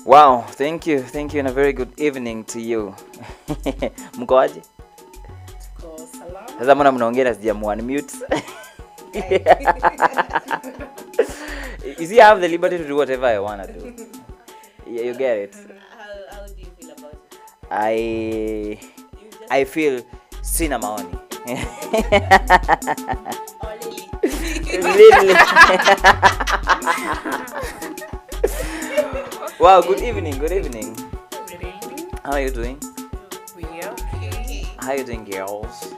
Wow, thank you and a very good evening to you. Mkoaje? Ko salama. Sasa mbona mnaongea na sijamu mute? You see, I have the liberty to do whatever I want to do. Yeah, you get it. How do you feel about it? I feel sina maoni. Really? Wow, good evening. Good evening. How are you doing? We are okay. How are you doing, girls?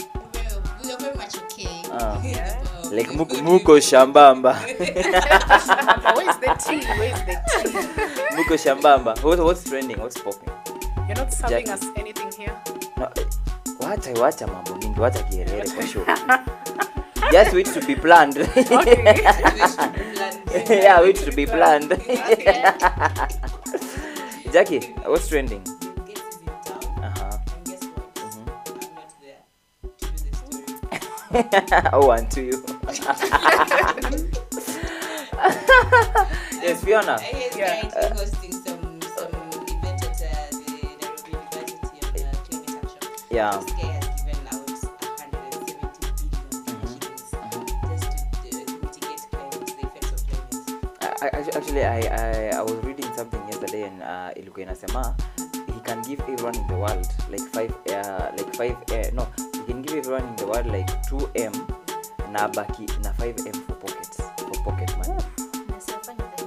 We are very much okay. Yeah. Like muko shambamba. Where's the tea? Muko shambamba. What's trending? What's popping? You're not serving Jackie. us anything here? No, wacha mambo mingi, wacha kielele kwa show. Just wait to be planned. Okay. Yeah, wait to be planned. Jackie, what's trending? Gates is in town. Uh-huh. And guess what? I'm not there to do the story. Oh, and to you. Yes, Fiona. He is Yeah. currently hosting some event at the Nairobi University on climate action. Yeah. This guy has given out 170 billion shillings just to mitigate climate, the effects of climate. Actually, I was reading something yesterday and ilikuwa inasema he can give everyone in the world like 5 no, he can give everyone in the world like 2M na baki na 5M for pocket money.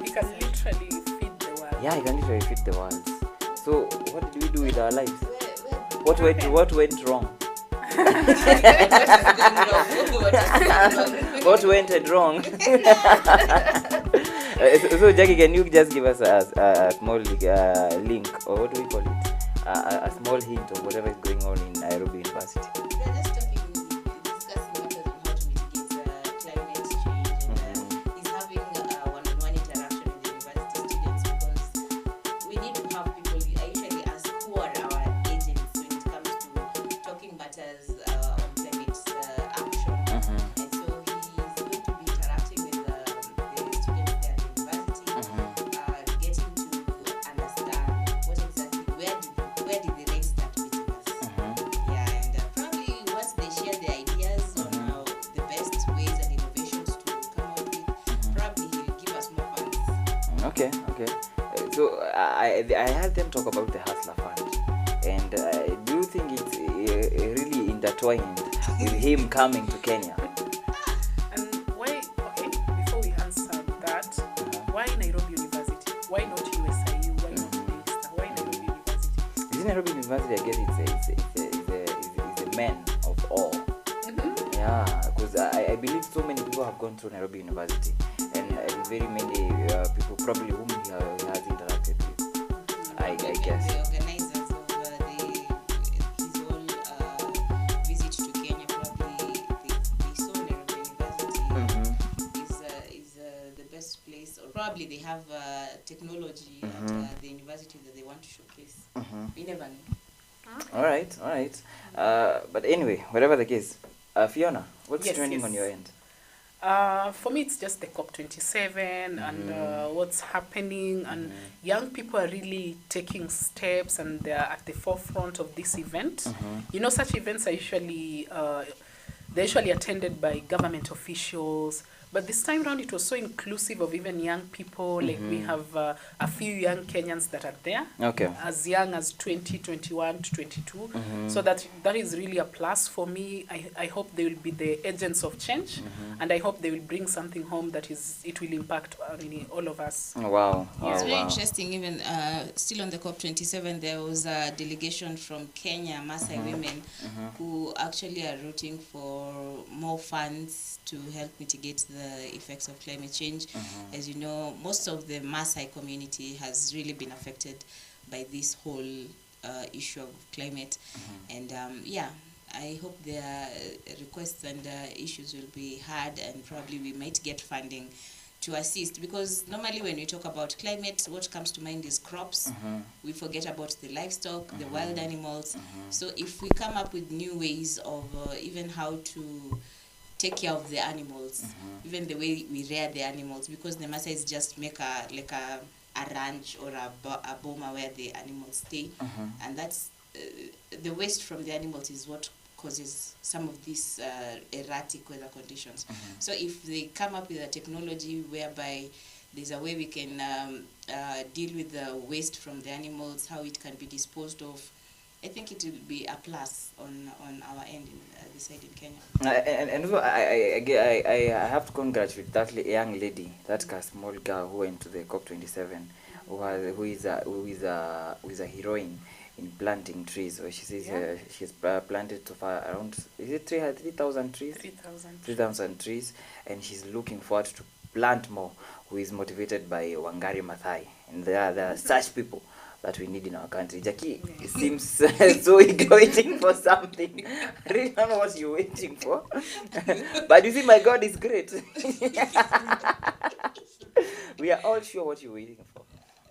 We can literally feed the world. Yeah, he can literally feed the world. So what did we do with our lives? Where What went wrong? What went wrong? So Jackie, can you just give us a small link, or what do we call it? A small hint of whatever is going on in Nairobi University. We are just discussing matters on how to mitigate climate change, and he's having one-on-one interaction with the university students because we need to have people. I usually ask who are our agents when it comes to talking matters on climate action. And so he's going to be interacting with the students there at the university, getting to understand what exactly where did the rain start meeting us. Yeah, and probably once they share their ideas on how the best ways and innovations to come out with, probably he'll give us more funds. Okay. So I heard them talk about the Hustler Fund, and do you think it's really intertwined with him coming to Kenya? And why, okay, before we answer that, why Nairobi University? Why not USIU? Why not Minister? Why Nairobi University? This Nairobi University, I guess it's a man of all. Yeah, because I believe so many people have gone through Nairobi University, and very many people probably whom he has interacted with. I guess. The organizers of his whole visit to Kenya, probably they saw Nairobi University is the best place, or probably they have technology at the university that they want to showcase. We never know. All right. But anyway, whatever the case, Fiona, what's Yes, trending yes. on your end? For me, it's just the COP27 and what's happening, and young people are really taking steps, and they're at the forefront of this event. You know, such events are they're usually attended by government officials, but this time around it was so inclusive of even young people. Like we have a few young Kenyans that are there, Okay. as young as 20, 21 to 22. So that is really a plus for me. I hope they will be the agents of change, and I hope they will bring something home that it will impact all of us. Oh, wow. It's Oh, very wow. interesting. Even still on the COP27, there was a delegation from Kenya, Maasai women, who actually are rooting for more funds to help mitigate the effects of climate change. As you know, most of the Maasai community has really been affected by this whole issue of climate. And I hope their requests and issues will be heard, and probably we might get funding to assist, because normally when we talk about climate, what comes to mind is crops. We forget about the livestock, the wild animals. So if we come up with new ways of even how to take care of the animals, even the way we rear the animals, because the Maasais just make a a ranch or a boma where the animals stay, and that's the waste from the animals is what causes some of these erratic weather conditions. So if they come up with a technology whereby there's a way we can deal with the waste from the animals, how it can be disposed of, I think it will be a plus on our end in this side in Kenya. And also I have to congratulate that young lady, that small girl who went to the COP27, who is a heroine in planting trees. Where she says she's planted so far around, is it 3,000 trees? 3,000 trees, and she's looking forward to plant more. Who is motivated by Wangari Maathai, and there are such people that we need in our country. Jackie seems so eager waiting for something. I really don't know what you're waiting for. But you see, my God is great. We are all sure what you're waiting for.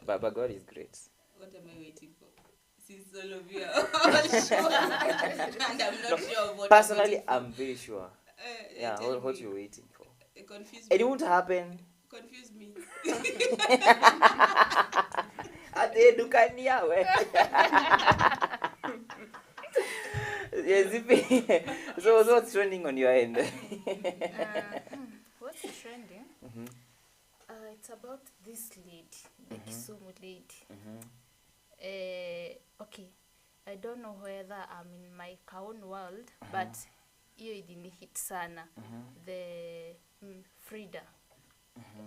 But God is great. What am I waiting for? Since all of you are all sure. And I'm not sure what personally, I'm very sure. What you're waiting for. Confuse me. And it won't happen. Confuse me. Ate dukani yawe. Yes, so what's trending on your end? What's trending? It's about this lady, the Kisumu lady. Okay, I don't know whether I'm in my own world, but hiyo ilinihit sana. The Frida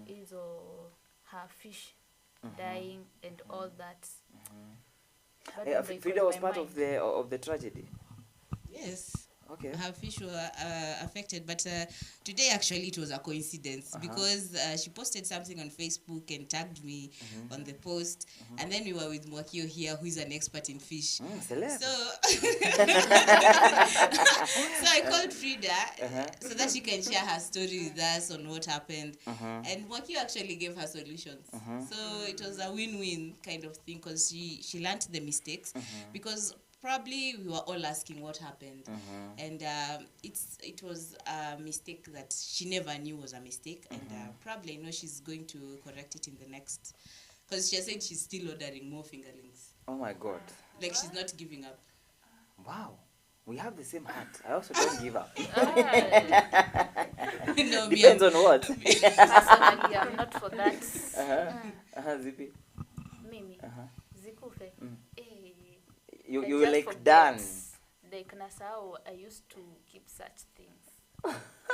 is her fish dying and all that. Frida was part of the tragedy. Yes. Okay. Her fish were affected, but today actually it was a coincidence because she posted something on Facebook and tagged me on the post, and then we were with Mwakio here, who is an expert in fish. Celeb. So I called Frida so that she can share her story with us on what happened, and Mwakio actually gave her solutions. So it was a win-win kind of thing because she learned the mistakes because probably we were all asking what happened, and it was a mistake that she never knew was a mistake, and probably I know she's going to correct it in the next, because she said she's still ordering more fingerlings. Oh my God. Like she's not giving up. Wow. We have the same heart. I also don't give up. No, depends on what. Personally, I'm not for that. Zippy. Mimi. Zikufe. You were like done. Like Nasao, I used to keep such things.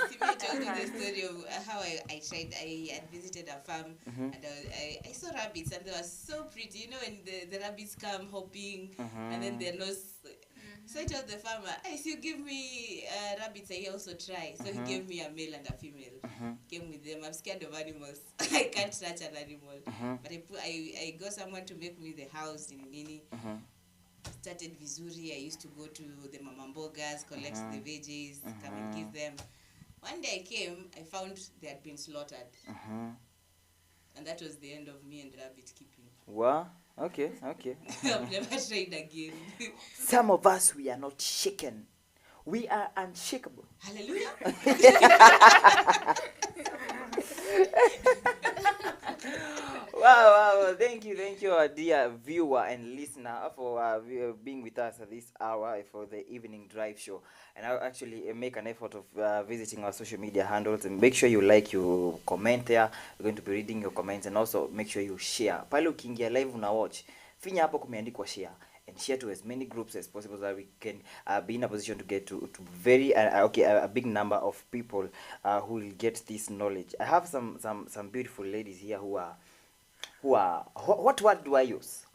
See, I told you the story of how I tried. I had visited a farm and I saw rabbits and they were so pretty. You know when the rabbits come hopping and then their nose. So I told the farmer, if you give me rabbits, I also try. So he gave me a male and a female. Came with them. I'm scared of animals. I can't touch an animal. But I got someone to make me the house in Nini. Started vizuri. I used to go to the mamambogas, collect the veggies, come and give them. One day I came, I found they had been slaughtered. And that was the end of me and rabbit keeping. Wow. Okay. I've never tried again. Some of us, we are not shaken. We are unshakable. Hallelujah. Wow. Thank you, our dear viewer and listener, for being with us at this hour for the evening drive show. And I'll actually make an effort of visiting our social media handles, and make sure you like, you comment there. We're going to be reading your comments, and also make sure you share. Pale ukiingia live una watch, finya hapo kumeandikwa share, and share to as many groups as possible so that we can be in a position to get to very a big number of people who will get this knowledge. I have some beautiful ladies here who are what word do I use?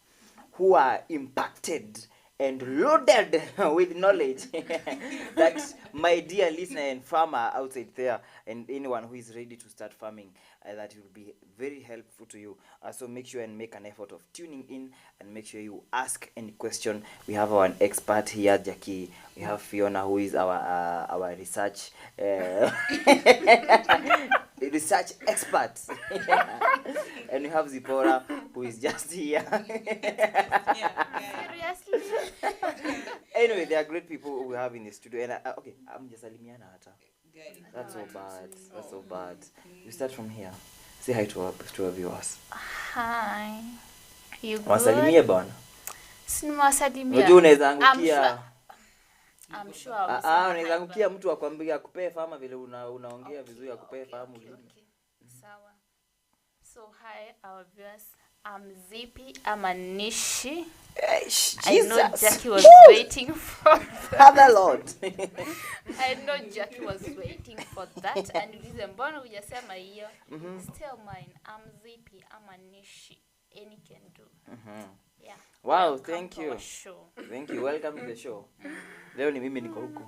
Who are impacted and loaded with knowledge that my dear listener and farmer outside there, and anyone who is ready to start farming, that will be very helpful to you. So make sure and make an effort of tuning in, and make sure you ask any question. We have our expert here, Jackie. We have Fiona, who is our research research expert. And we have Zipporah, who is just here. Seriously? Anyway, they are great people we have in the studio. And I'm just Alimiana Hata. That's so bad. You start from here. Say hi to our viewers. Hi. You Wasalimie good? bwana. Sinimewasalimia. Unajua unaweza angukia I'm sure I'll say unaweza angukia mtu akwambia akupee fama vile unaongea vizuri akupee fahamu lini. Okay. Sawa. So hi our viewers. I'm Zippy. I'm a Nishi. I know Jackie was waiting for that. Father Lord. I know Jackie was waiting for that. And ulize mbona hujasema hiyo? Still mine. I'm Zippy. I'm a Nishi. Any can do. Yeah. Wow, Welcome thank to you. our show. Thank you. Welcome to the show. Leo ni mimi niko huku.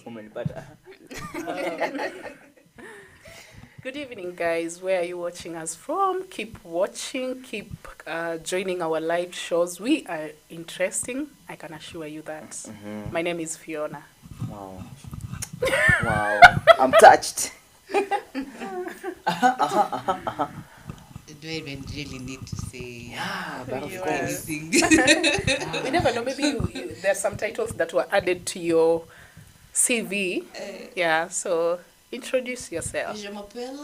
Umenipata. Good evening, guys. Where are you watching us from? Keep watching. Keep joining our live shows. We are interesting. I can assure you that. My name is Fiona. Wow. Wow. I'm touched. Do I even really need to say Yeah, but of You course. anything? We never know. Maybe there's some titles that were added to your CV. Yeah. So introduce yourself. Je m'appelle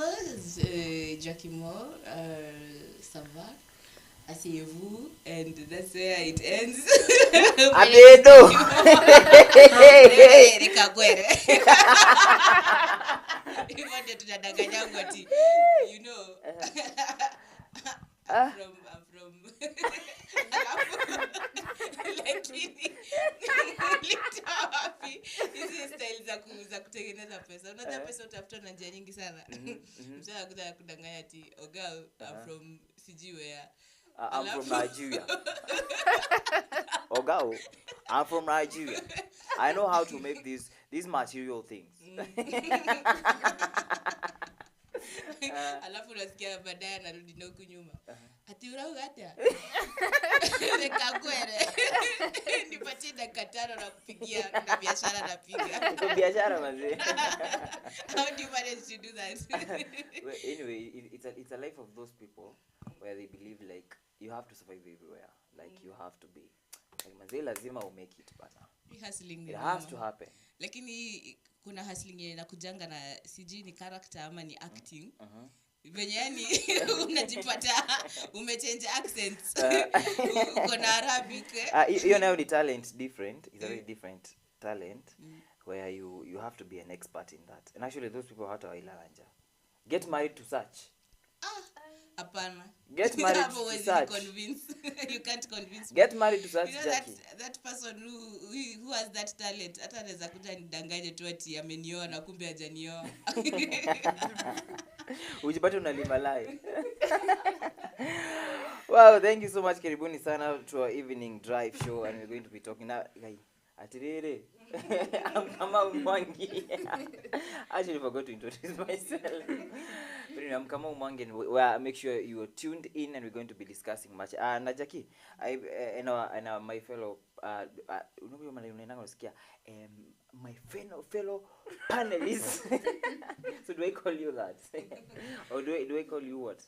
Jackie Moore, ça va? Asseyez-vous, and that's where it ends. Adedo. Nikagwere. Hivyo ndio tunadanganyangwa ati, you know. I'm from lakini nilitoa wapi hizi style za kutengeneza pesa? Unajua pesa utafuta na njia nyingi sana. Mtu anakuja kudanganya ati oga I'm from sijui where. I'm from Nigeria. Ogao, I'm from Nigeria. I know how to make these material things. Alafu unasikia baadaye anarudi na huku nyuma. Ati urauga hata. Nikagwere. Nipatie dakika 5 na kupigia na biashara napiga. Iko biashara mazee. How do you manage to do that? Well, anyway, it's a life of those people where they believe like you have to survive everywhere. Like you have to be like mazee lazima make it bana. Hustling It has to happen. Lakini kuna hustling yenye inakujanga na sijui ni character ama ni acting. Venye yani unajipata umechange accents. Uko na Arabic. Hiyo nayo ni talent different. It's a very different talent where you have to be an expert in that. And actually those people hata wailalanja. Get married to such. Hapana. Get married to such. You can't convince me. Get married to such, You know Jackie. that person who has that talent hata anaweza kuja nidanganye tu ati amenioa na kumbe hajanioa. Ujipate unalima live. Wow, thank you so much. Karibuni sana to our evening drive show, and we're going to be talking now. Atirere. I'm Kama Umwangi. Actually forgot to introduce myself. But anyway, I'm Kama Umwangi, and make sure you are tuned in, and we're going to be discussing much. Na Jackie, and my fellow my fellow panelists. So do I call you that? Or do I call you what?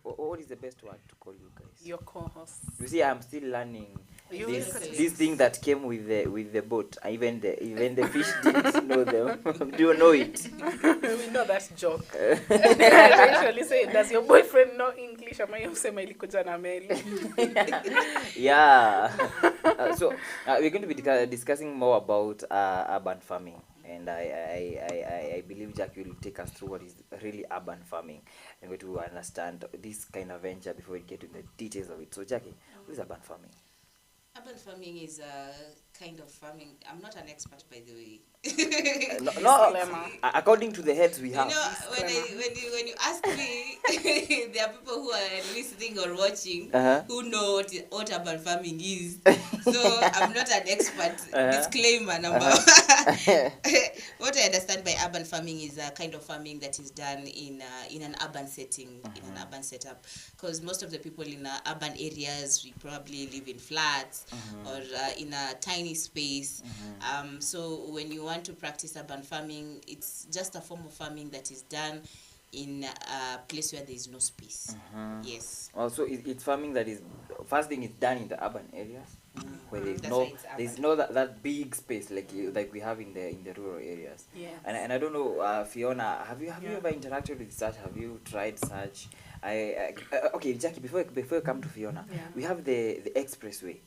What is the best word to call you guys? Your co-host. You see, I'm still learning Yes. this thing that came with the boat. Even the fish didn't know them. Do you know it? We know that joke. I usually say, does your boyfriend know English? Ama yusema ilikuja na meli. Yeah. So we're going to be discussing more about urban farming. And I believe Jackie will take us through what is really urban farming and going to understand this kind of venture before we get into the details of it. So Jackie, what is urban farming? Urban farming is a kind of farming. I'm not an expert, by the way. No, according to the heads we have. You know, when you ask me, there are people who are listening or watching who know what urban farming is. So I'm not an expert. Disclaimer number one. What I understand by urban farming is a kind of farming that is done in an urban setting, in an urban setup. Because most of the people in urban areas, we probably live in flats or in a tiny space. So when you want to practice urban farming, it's just a form of farming that is done in a place where there is no space. Yes. Also, it's farming that is, first thing, it's done in the urban areas. where That's why it's there's urban. no that big space like we have in the rural areas. Yes. And I don't know, Fiona, have you Yeah. ever interacted with such? Have you tried such? Okay, Jackie, before you come to Fiona, Yeah. we have the expressway,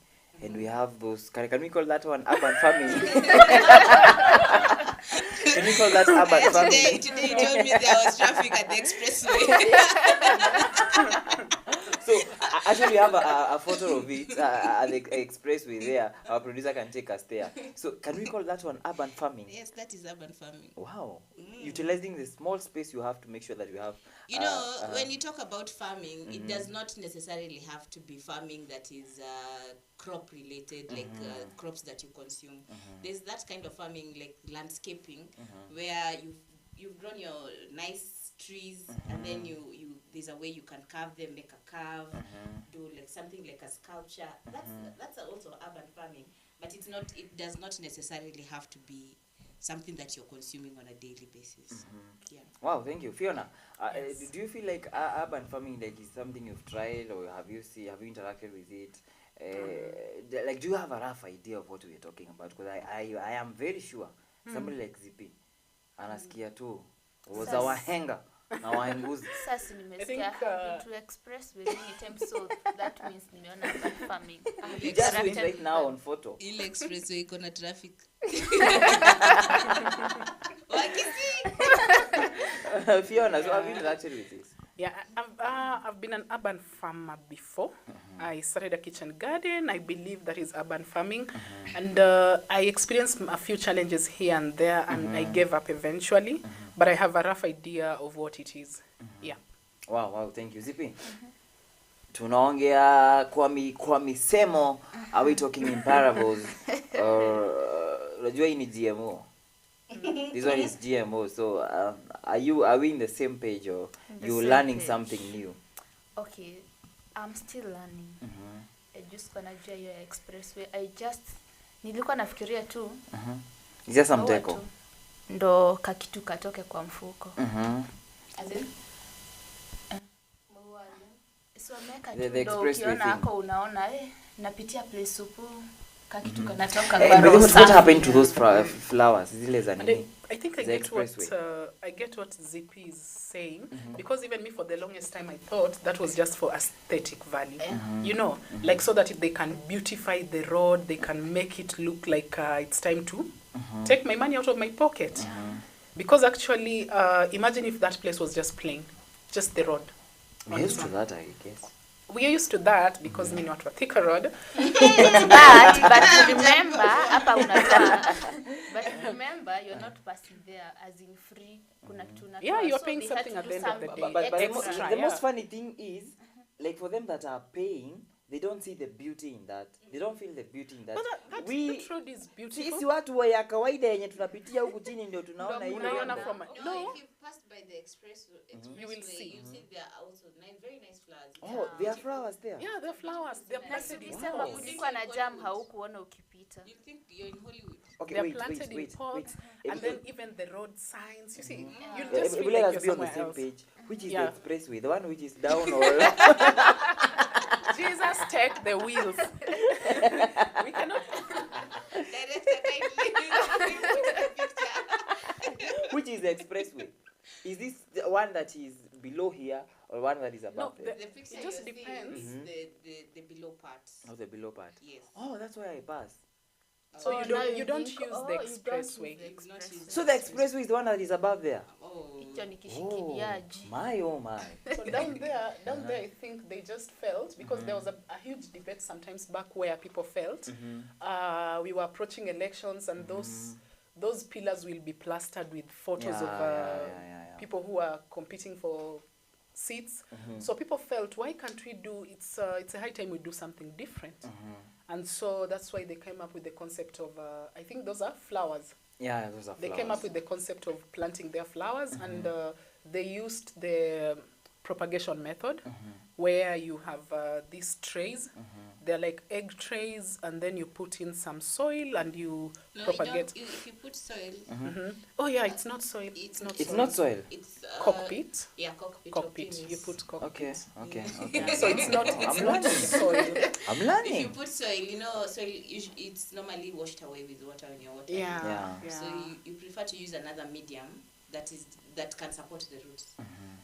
and we have those. Can we call that one urban farming? Can we call that urban farming? Today you told me there was traffic at the expressway. So actually, we have a photo of it at the expressway there. Our producer can take us there. So can we call that one urban farming? Yes, that is urban farming. Wow. Utilizing the small space you have to make sure that we have. You know, when you talk about farming, it does not necessarily have to be farming that is crop related, like crops that you consume. There's that kind of farming, like landscaping, where you've grown your nice trees, and then you there's a way you can carve them, make a carve, do like something like a sculpture. That's also urban farming, but it does not necessarily have to be something that you're consuming on a daily basis. Yeah. Wow, thank you, Fiona. Yes. Do you feel like urban farming like is something you've tried, or have you interacted with it? Like, do you have a rough idea of what we're talking about? Because I am very sure somebody like ZP anasikia tu was our hanger, our henguzi. Sasa I nimesikia think, have been to express with many times, so that means nimeona urban farming. I have You just went interacted right with now them. on photo. Ile expressway iko na traffic. Fiona, so have you interacted with this? Yeah, I've been an urban farmer before. I started a kitchen garden. I believe that is urban farming. And I experienced a few challenges here and there, and I gave up eventually. But I have a rough idea of what it is. Yeah. Wow, thank you. Zipi? Tunaongea kwa misemo, are we talking in parables? Unajua hii ni GMO. This one is GMO. So are we in the same page, or The you same learning page. something new? Okay, I'm still learning. I just najua hiyo expressway. Nilikuwa nafikiria tu Is there some maua deco? tu, ndo kakitu katoke kwa mfuko. As in, So ameka The tu ndo expressway ukiona thing. hako unaona napitia place supu kakitu kanatoka But kwa then roho what safi. happened to those flowers? Zile za And nini? I think I The get what expressway. I get what ZP is saying, because even me for the longest time I thought that was just for aesthetic value. You know, like so that they can beautify the road, they can make it look like it's time to take my money out of my pocket. Because actually, imagine if that place was just plain, just the road. We're used to that, I guess. We are used to that because mimi ni watu wa Thika Road. But remember, hapa unatoa. But remember, you're not passing there as in free. Kuna kitu unatoa. Yeah, you're So paying they had something to at do the end of the something day. But extra. the most yeah. funny thing is, like, for them that are paying, they don't see the beauty in that. They don't feel the beauty in that. But that road is beautiful. Sisi watu wa ya kawaida yenye tunapitia huku chini ndio tunaona Ndio hiyo. unaiona from no, if you've passed by the expressway, You will see. you see there are also very nice flowers. Oh, there are flowers there. Yeah, the flowers, they're planted in Sema pots. kulikuwa na jam haukuona ukipita. You think you're in Hollywood. Okay, They're wait. planted in pots, and then even the road signs. You see, you just feel Let like us you're be on the somewhere same else. page. Which is Yeah. the expressway? The one which is down or Jesus, take the wheels. We cannot. Director, kindly put a picture. which is the expressway? Is this the one that is below here or one that is No, above there? The picture It just you're seeing depends. is the below part. Oh, the below part. Yes. Oh, that's why I pass. So Oh, you now don't think, use oh, the you don't use expressway. the It's not expressway. used. So the expressway is the one that is above there. Oh. Hicho ni Oh kishikiliaji. my. So down there, I think they just felt, because there was a huge debate sometimes back where people felt we were approaching elections, and those pillars will be plastered with photos of Yeah. people who are competing for seats. So people felt, why can't we do? It's a high time we do something different. And so that's why they came up with the concept of I think those are flowers. Yeah, those are flowers. They came up with the concept of planting their flowers, and they used the propagation method where you have these trays. They're like egg trays, and then you put in some soil and you No, propagate. if you put soil, Oh yeah, it's not soil. It's It's not soil. it's Cockpit. Yeah, cockpit. Cockpit. You put cockpit. Okay. Yeah, so it's not learning. soil. I'm If you learning. put soil, soil it's normally washed away with water in your water. Yeah. So you prefer to use another medium that can support the roots.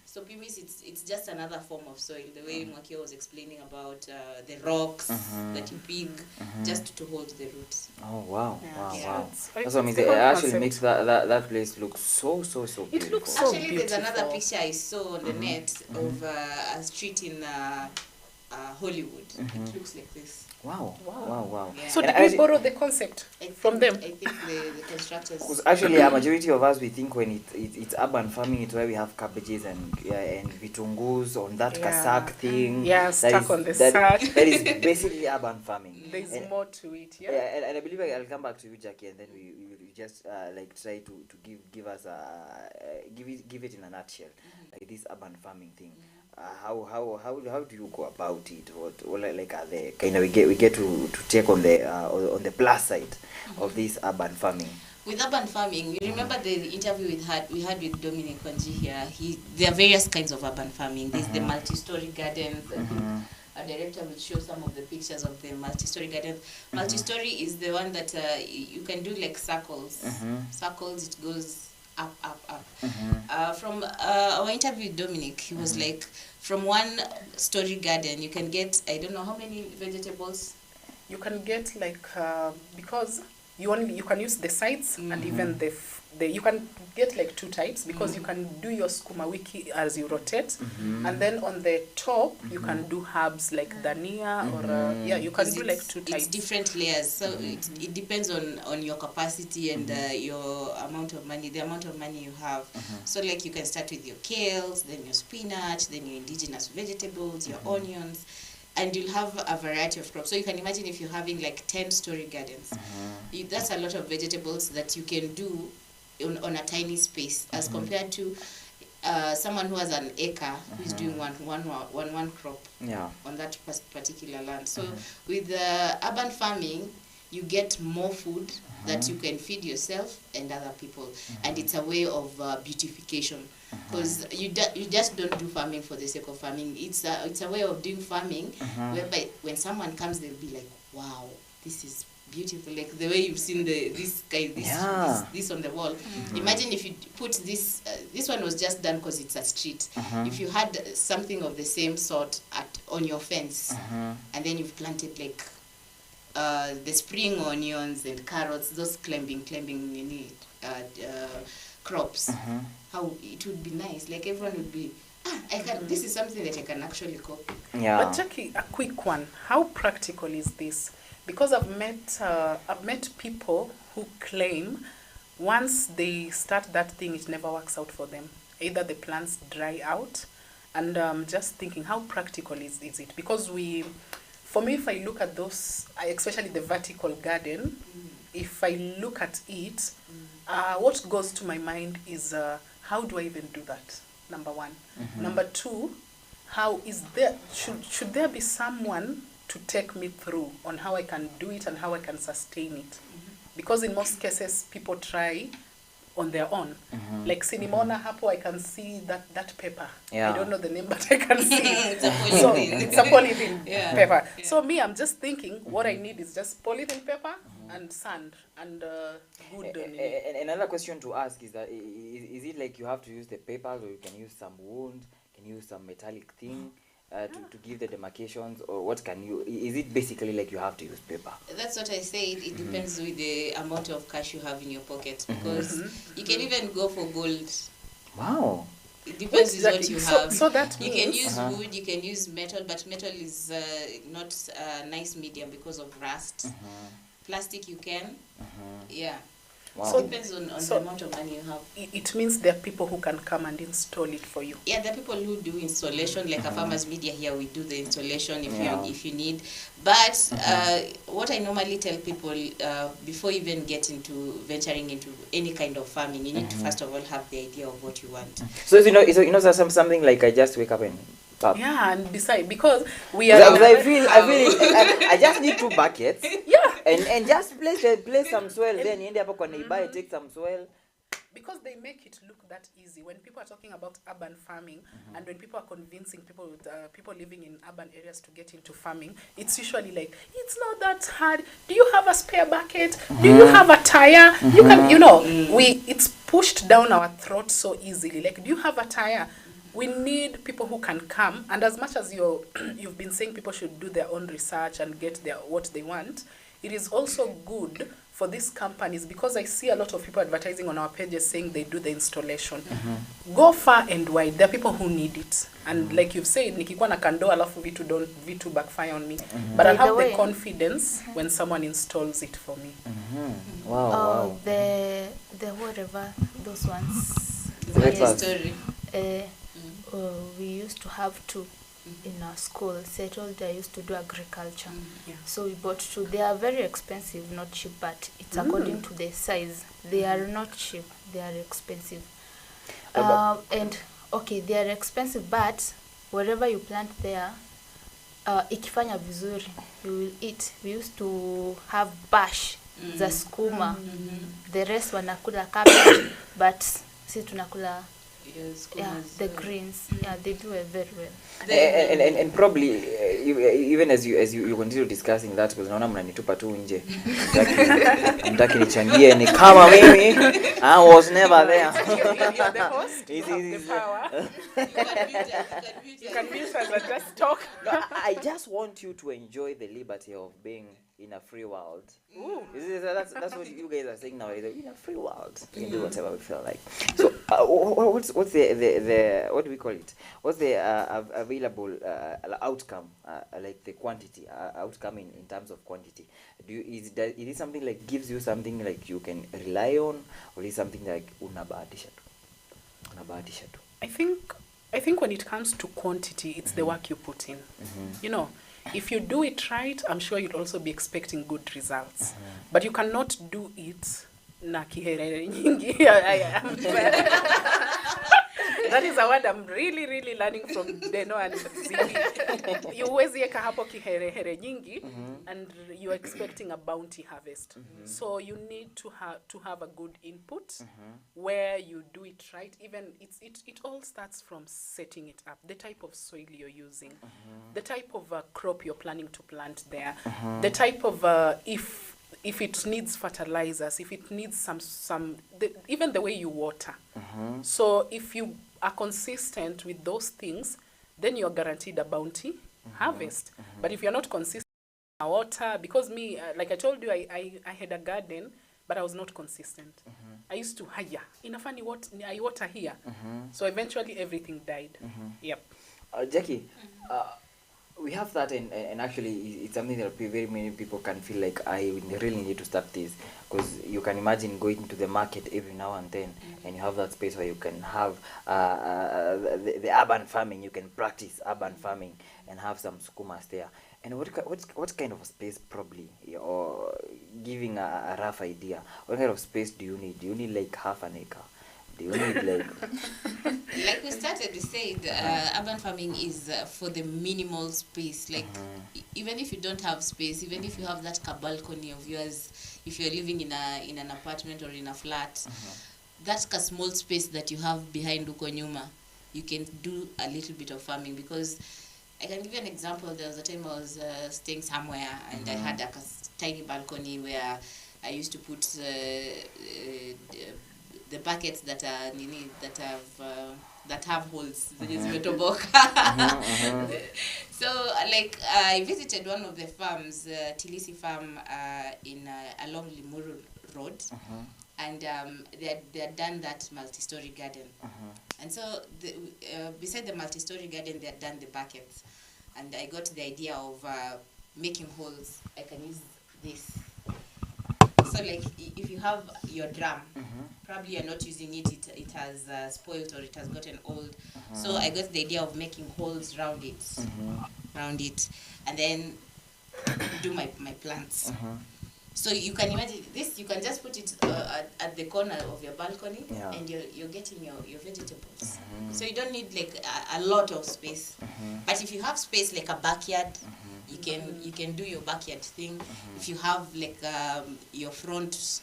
So pumice, it's just another form of soil. The way Mwakio was explaining about the rocks that you pick just to hold the roots. Oh wow, Yeah. wow, Yeah. wow. It's That's what I mean. the It whole actually concept. makes that place look so beautiful. It looks so Actually, there's another beautiful. picture I saw on the net of a street in Hollywood. It looks like this. Wow. Yeah. So And did I- we borrow the concept from them? I think the constructors. Because actually, a majority of us, we think when it's urban farming, it's where we have cabbages and vitungus on that Yeah. kasak thing. Yeah, That stuck is- on the that- sack. That is basically urban farming. There's And- more to it, Yeah, yeah. and I believe I'll come back to you, Jackie, and then we will just like try to give us give it in a nutshell, like this urban farming thing. How do you go about it? What like are the kind of we get to take on the plus side of this urban farming? With urban farming, you remember the interview we had with Dominic Wanji here. There are various kinds of urban farming. There's the multi-story gardens. I think our director will show some of the pictures of the multi-story gardens. Multi-story is the one that you can do like circles. Circles, it goes up. From our interview with Dominic, he was like, from one story garden, you can get, I don't know how many vegetables. You can get like because you can use the sides and even the you can get like two types because you can do your sukuma wiki as you rotate, and then on the top you can do herbs like dania or you can do like two types. It's different layers, so it depends on your capacity and your amount of money, the amount of money you have. So like you can start with your kales, then your spinach, then your indigenous vegetables, your onions, and you'll have a variety of crops. So you can imagine if you're having like 10-story gardens, that's a lot of vegetables that you can do on a tiny space as compared to someone who has an acre who's doing one crop on that particular land. So with urban farming, you get more food that you can feed yourself and other people, and it's a way of beautification, because you just don't do farming for the sake of farming. It's a way of doing farming whereby when someone comes, they'll be like, wow, this is beautiful, like the way you've seen this on the wall. Imagine if you put this one was just done because it's a street. If you had something of the same sort on your fence, and then you've planted like the spring onions and carrots, those climbing crops, how it would be nice. Like everyone would be, this is something that I can actually copy. But Jackie, a quick one. How practical is this? Because I've met people who claim once they start that thing, it never works out for them. Either the plants dry out, and just thinking, how practical is it? Because for me, if I look at those, especially the vertical garden, if I look at it, what goes to my mind is how do I even do that? Number one. Number two, how is there? Should there be someone to take me through on how I can do it and how I can sustain it? Because in most cases, people try on their own. Like Sinimona hapo, I can see that paper. I don't know the name, but I can see it. It's a polythene paper. Yeah. So me, I'm just thinking what I need is just polythene paper and sand and good. Another question to ask is that is it like you have to use the papers, or you can use some wood, can use some metallic thing? To give the demarcations, or what can you, is it basically like you have to use paper? That's what I said. It depends with the amount of cash you have in your pocket, because you can even go for gold. Wow. It depends with what you have. So that you can use wood, you can use metal, but metal is not a nice medium because of rust. Plastic you can. Yeah. Wow. So depends on So the amount of money you have. it means there are people who can come and install it for you. Yeah, there are people who do installation, like a Farmers Media here. We do the installation if you need. But what I normally tell people before even venturing into any kind of farming, you need to first of all have the idea of what you want. So something like I just wake up and Yeah, and besides, because we are. I feel I just need 2 buckets. Yeah. And just place some soil, then you end up on neighbor, take some soil. Because they make it look that easy. When people are talking about urban farming, and when people are convincing people living in urban areas to get into farming, it's usually like, it's not that hard. Do you have a spare bucket? Do you have a tire? You can, it's pushed down our throat so easily. Like, do you have a tire? We need people who can come, and as much as you've been saying people should do their own research and get what they want, it is also good for these companies, because I see a lot of people advertising on our pages saying they do the installation. Go far and wide. There are people who need it, and like you've said, nikikuwa na kando alafu vitu backfire on me, but I'll have the confidence when someone installs it for me. Wow. The whatever those ones. Story. We used to have 2 in our school. So I told you I used to do agriculture. Yeah. So we bought 2. They are very expensive, not cheap, but it's according to the size. They are not cheap. They are expensive. And okay, they are expensive, but whatever you plant there, ikifanya vizuri, you will eat. We used to have bash za skuma. The rest wanakula cabbage, but si tunakula the greens. Yeah, they do it very well. And probably even as you continue discussing that, because naona mnanitupa tu nje. Mtaki nichangie ni kama mimi I was never there. You're the host. You have the power. You can mute and just talk. No, I just want you to enjoy the liberty of being in a free world. Ooh. That's what you guys are saying now. In a free world, we can do whatever we feel like. So, what's the what do we call it? What's the available outcome, like the quantity outcome in terms of quantity? Is it something like gives you something like you can rely on, or is it something like unabahatisha tu? I think when it comes to quantity, it's the work you put in. If you do it right, I'm sure you'll also be expecting good results. But you cannot do it na kiherere nyingi. That is a word I'm really, really learning from Deno and Zili. You huwezi eka hapo kiherehere nyingi, and you're expecting a bounty harvest. So you need to have a good input where you do it right. Even it all starts from setting it up. The type of soil you're using, the type of crop you're planning to plant there, the type of if it needs fertilizers, if it needs even the way you water. So if you are consistent with those things, then you're guaranteed a bounty harvest. But if you're not consistent with water, because me, like I told you, I had a garden, but I was not consistent. I used to hire. Inafani I water here. So eventually everything died. Yep. Jackie, we have that, and actually it's something that very many people can feel like I really need to start this, because you can imagine going to the market every now and then, and you have that space where you can have the urban farming, you can practice urban farming and have some sukumas there. And what kind of space, probably, or giving a rough idea, what kind of space do you need? Do you need like half an acre? Do you need like we started to say, urban farming is for the minimal space. Like even if you don't have space, even if you have that balcony of yours, if you're living in an apartment or in a flat, that's a small space that you have behind uko nyuma, you can do a little bit of farming. Because I can give you an example. There was a time I was staying somewhere, and I had a tiny balcony where I used to put the buckets that have holes. So like I visited one of the farms, Tilisi farm, in along Limuru Road, and they had done that multi-story garden. And so beside the multi-story garden, they had done the buckets, and I got the idea of making holes. I can use this. So So like if you have your drum, probably you're not using it, it has spoiled or it has gotten old. So I got the idea of making holes around it, and then do my plants. So you can imagine this, you can just put it at the corner of your balcony, and you're getting your vegetables. So you don't need like a lot of space. But if you have space like a backyard, you can do your backyard thing. If you have like your front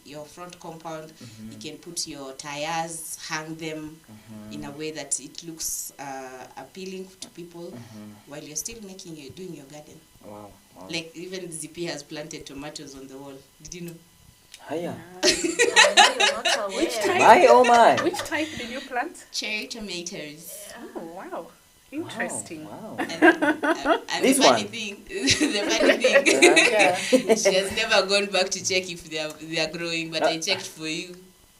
your front compound, you can put your tires, hang them in a way that it looks appealing to people while you're still doing your garden. Wow. Like even ZP has planted tomatoes on the wall. Did you know? Hiya. Which type? My oh my. Which type did you plant? Cherry tomatoes. Oh wow. Interesting. Wow. And This the funny one. thing, she has never gone back to check if they are growing, but I checked for you.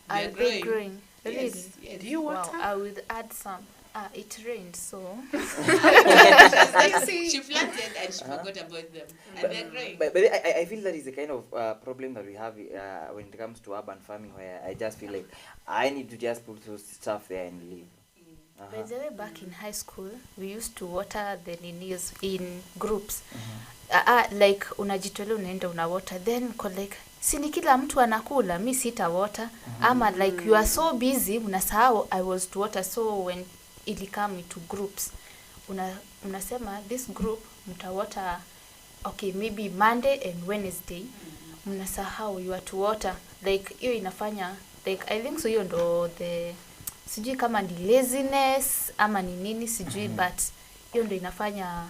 Are they growing? Really? Yes, yes. Do you water? Wow, I will add some. It rained, so. She planted and she forgot about them, and they're growing. But I feel that is the kind of problem that we have when it comes to urban farming, where I just feel like I need to just put those stuff there and leave. By the way, back in high school, we used to water the ninis in groups. Like unajitolea unaenda unawater, then like sini kila mtu anakula, mi sita water. Ama like you are so busy, unasahau I was to water. So when it come into groups, unasema this group mtawater, okay, maybe Monday and Wednesday. Mnasahau you are to water. Like hiyo inafanya, like I think so hiyo ndo the sijui kama ni laziness ama ni nini sijui, but hiyo ndo inafanya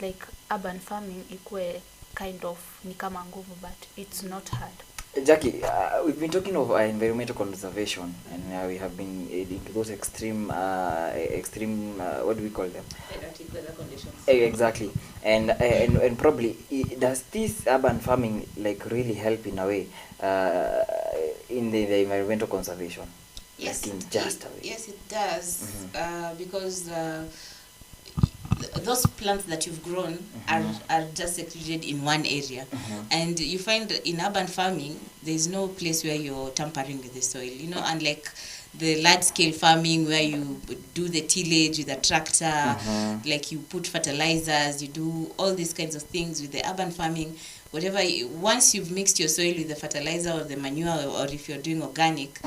like urban farming ikue kind of ni kama ngumu, but it's not hard. Jackie, we've been talking of environmental conservation, and we have been into those extreme what do we call them? Erratic weather conditions. Exactly. And probably does this urban farming like really help in a way in the environmental conservation? Yes, like in just a way. Yes, it does. Because those plants that you've grown are just secluded in one area, and you find in urban farming there's no place where you're tampering with the soil, unlike the large scale farming where you do the tillage with a tractor, like you put fertilizers, you do all these kinds of things. With the urban farming, once you've mixed your soil with the fertilizer or the manure, or if you're doing organic,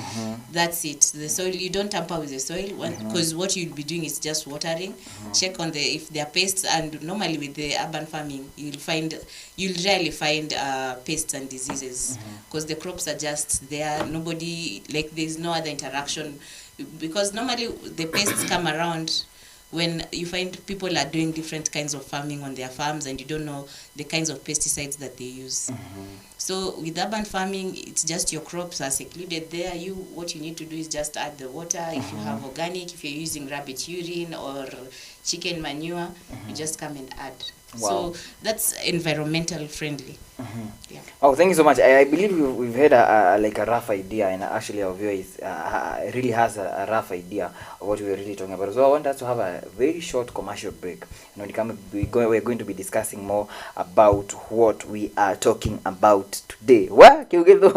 that's it. The soil, you don't tamper with the soil, because what you'll be doing is just watering. Check on if there are pests, and normally with the urban farming you'll rarely find pests and diseases, because the crops are just there. There's no other interaction, because normally the pests come around when you find people are doing different kinds of farming on their farms, and you don't know the kinds of pesticides that they use. So with urban farming, it's just your crops are secluded there. What you need to do is just add the water. If you have organic, if you're using rabbit urine or chicken manure, you just come and add. Wow. So that's environmental friendly. Yeah. Oh, thank you so much. I believe we've had a rough idea, and actually our viewers really has a rough idea of what we're really talking about. So I want us to have a very short commercial break. And when we come, we're going to be discussing more about what we are talking about today. What? Can you get the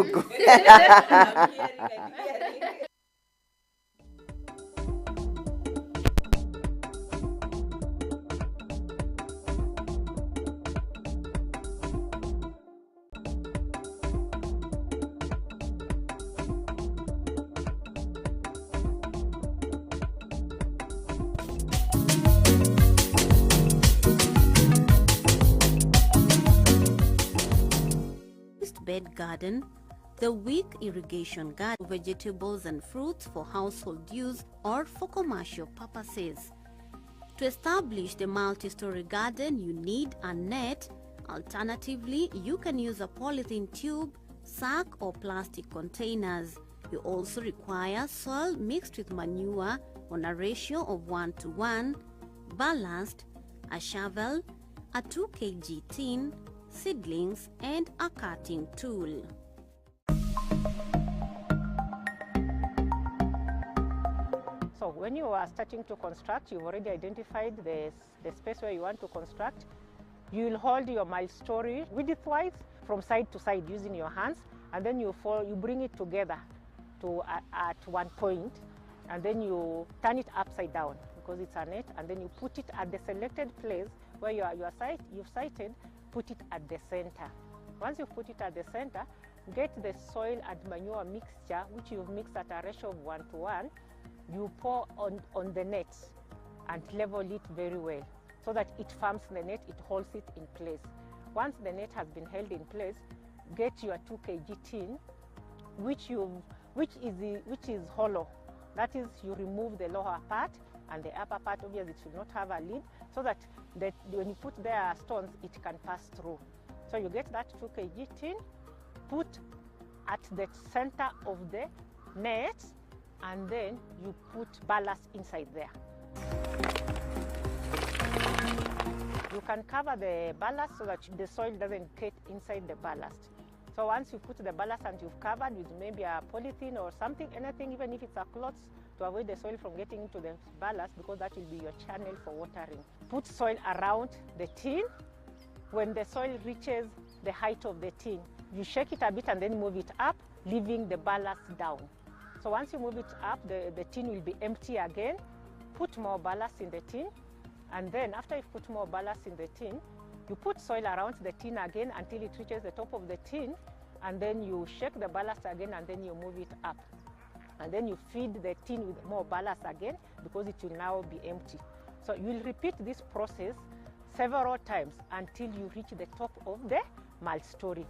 bed garden, the weak irrigation garden, vegetables and fruits for household use or for commercial purposes. To establish the multi-story garden, you need a net. Alternatively, you can use a polythene tube, sack or plastic containers. You also require soil mixed with manure on a ratio of 1:1, ballast, a shovel, a 2 kg tin, seedlings and a cutting tool. So when you are starting to construct, you've already identified the space where you want to construct. You'll hold your multi-story width-wise from side to side using your hands, and then you bring it together to at one point, and then you turn it upside down because it's a net, and then you put it at the selected place where you've sighted, put it at the center. Once you've put it at the center, get the soil and manure mixture, which you've mixed at a ratio of 1:1, you pour on the net and level it very well so that it firms the net, it holds it in place. Once the net has been held in place, get your 2 kg tin, which is hollow. That is, you remove the lower part, and the upper part obviously it should not have a lid, so that when you put there stones, it can pass through. So you get that 2 kg tin, put at the center of the net, and then you put ballast inside there. You can cover the ballast so that the soil doesn't get inside the ballast. So once you put the ballast and you've covered with maybe a polythene or something, anything, even if it's a cloth, to avoid the soil from getting into the ballast, because that will be your channel for watering. Put soil around the tin. When the soil reaches the height of the tin, you shake it a bit and then move it up, leaving the ballast down. So once you move it up, the tin will be empty again. Put more ballast in the tin, and then after you've put more ballast in the tin, you put soil around the tin again until it reaches the top of the tin, and then you shake the ballast again, and then you move it up. And then you feed the tin with more ballast again, because it will now be empty. So you will repeat this process several times until you reach the top of the mulch-story.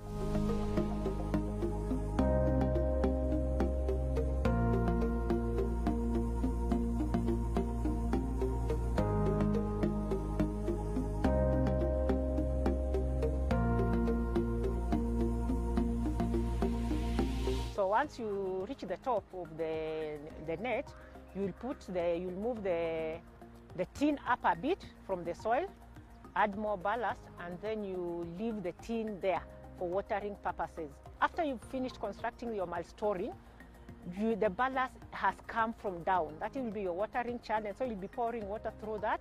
So once you reach the top of the net, you'll move the tin up a bit from the soil, add more ballast, and then you leave the tin there for watering purposes. After you've finished constructing your mulch-story, the ballast has come from down. That will be your watering channel, so you'll be pouring water through that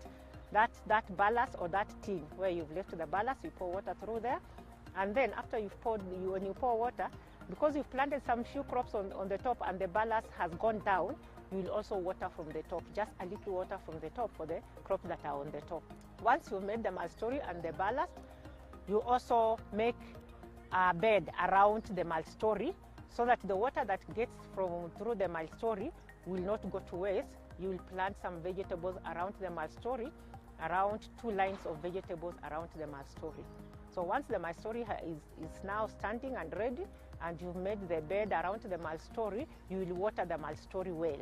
ballast or that tin where you've left the ballast. You pour water through there, and then after you've poured, when you pour water, because you've planted some few crops on the top and the ballast has gone down, you will also water from the top, just a little water from the top for the crops that are on the top. Once you've made the mulch-story and the ballast, you also make a bed around the mulch-story so that the water that gets through the mulch-story will not go to waste. You will plant some vegetables around the mulch-story, around 2 lines of vegetables around the mulch-story. So once the mulch-story is now standing and ready, and you've made the bed around the mulch-story, you will water the mulch-story well.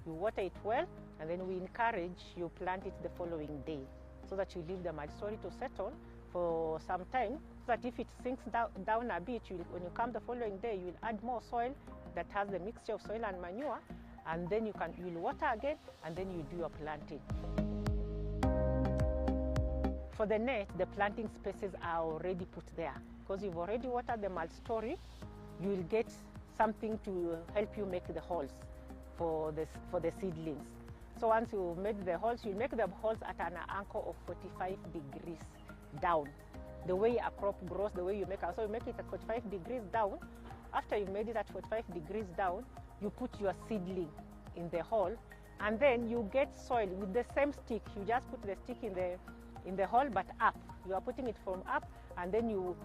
You water it well, and then we encourage you plant it the following day, so that you leave the mulch-story to settle for some time, so that if it sinks down a bit, when you come the following day, you will add more soil that has the mixture of soil and manure, and then you'll water again, and then you do your planting. For the net, the planting spaces are already put there. Because you've already watered the mulch-story, you will get something to help you make the holes for the seedlings. So once you've made the holes, you make the holes at an angle of 45 degrees down. The way a crop grows, the way you make it. So you make it at 45 degrees down. After you've made it at 45 degrees down, you put your seedling in the hole, and then you get soil with the same stick. You just put the stick in the hole, but up. You are putting it from up, and then you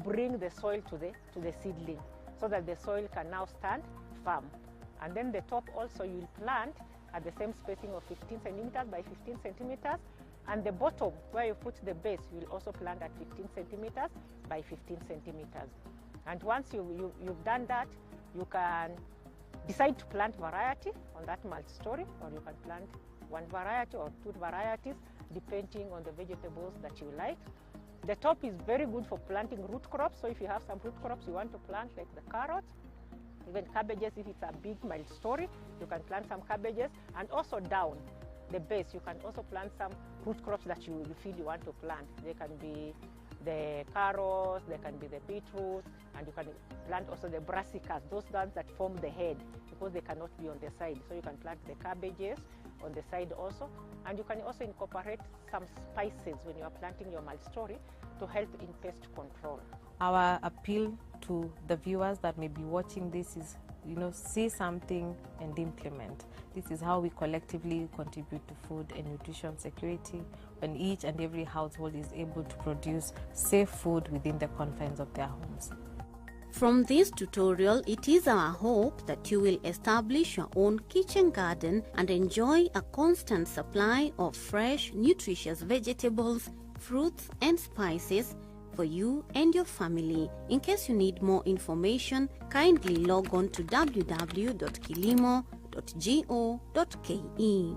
bring the soil to the seedling, so that the soil can now stand firm. And then the top also you will plant at the same spacing of 15 centimeters by 15 centimeters. And the bottom, where you put the base, you will also plant at 15 centimeters by 15 centimeters. And once you've done that, you can decide to plant variety on that mulch-story, or you can plant 1 variety or 2 varieties, depending on the vegetables that you like. The top is very good for planting root crops. So if you have some root crops you want to plant, like the carrots, even cabbages, if it's a big mulch-story, you can plant some cabbages. And also down the base, you can also plant some root crops that you feel you want to plant. They can be the carrots, they can be the beetroots, and you can plant also the brassicas, those ones that form the head, because they cannot be on the side. So you can plant the cabbages on the side also. And you can also incorporate some spices when you are planting your mulch-story to help in pest control. Our appeal to the viewers that may be watching this is, see something and implement. This is how we collectively contribute to food and nutrition security when each and every household is able to produce safe food within the confines of their homes. From this tutorial, it is our hope that you will establish your own kitchen garden and enjoy a constant supply of fresh, nutritious vegetables, fruits and spices for you and your family. In case you need more information, kindly log on to www.kilimo.go.ke.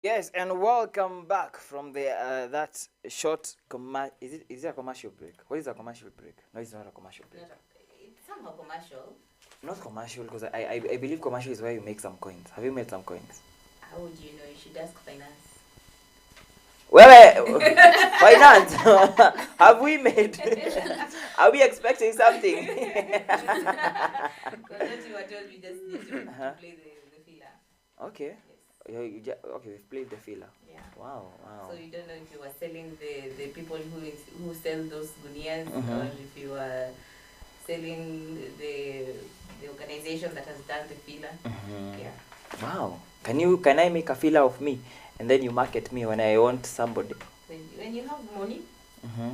Yes, and welcome back from the that short is it a commercial break? What is a commercial break? No, it's not a commercial break. It's somehow commercial. Not commercial, because I believe commercial is where you make some coins. Have you made some coins? How would you know? You should ask finance. Well, finance. Have we made? Are we expecting something? Because what you were told, we just need to play the filler. Okay. Yes. Okay, we've played the filler. Yeah. Wow. So you don't know if you were selling the people who sell those gunias, or if you were selling the organization that has done the filler. Yeah. Wow. Can I make a filler of me, and then you market me when I want somebody? When you have money,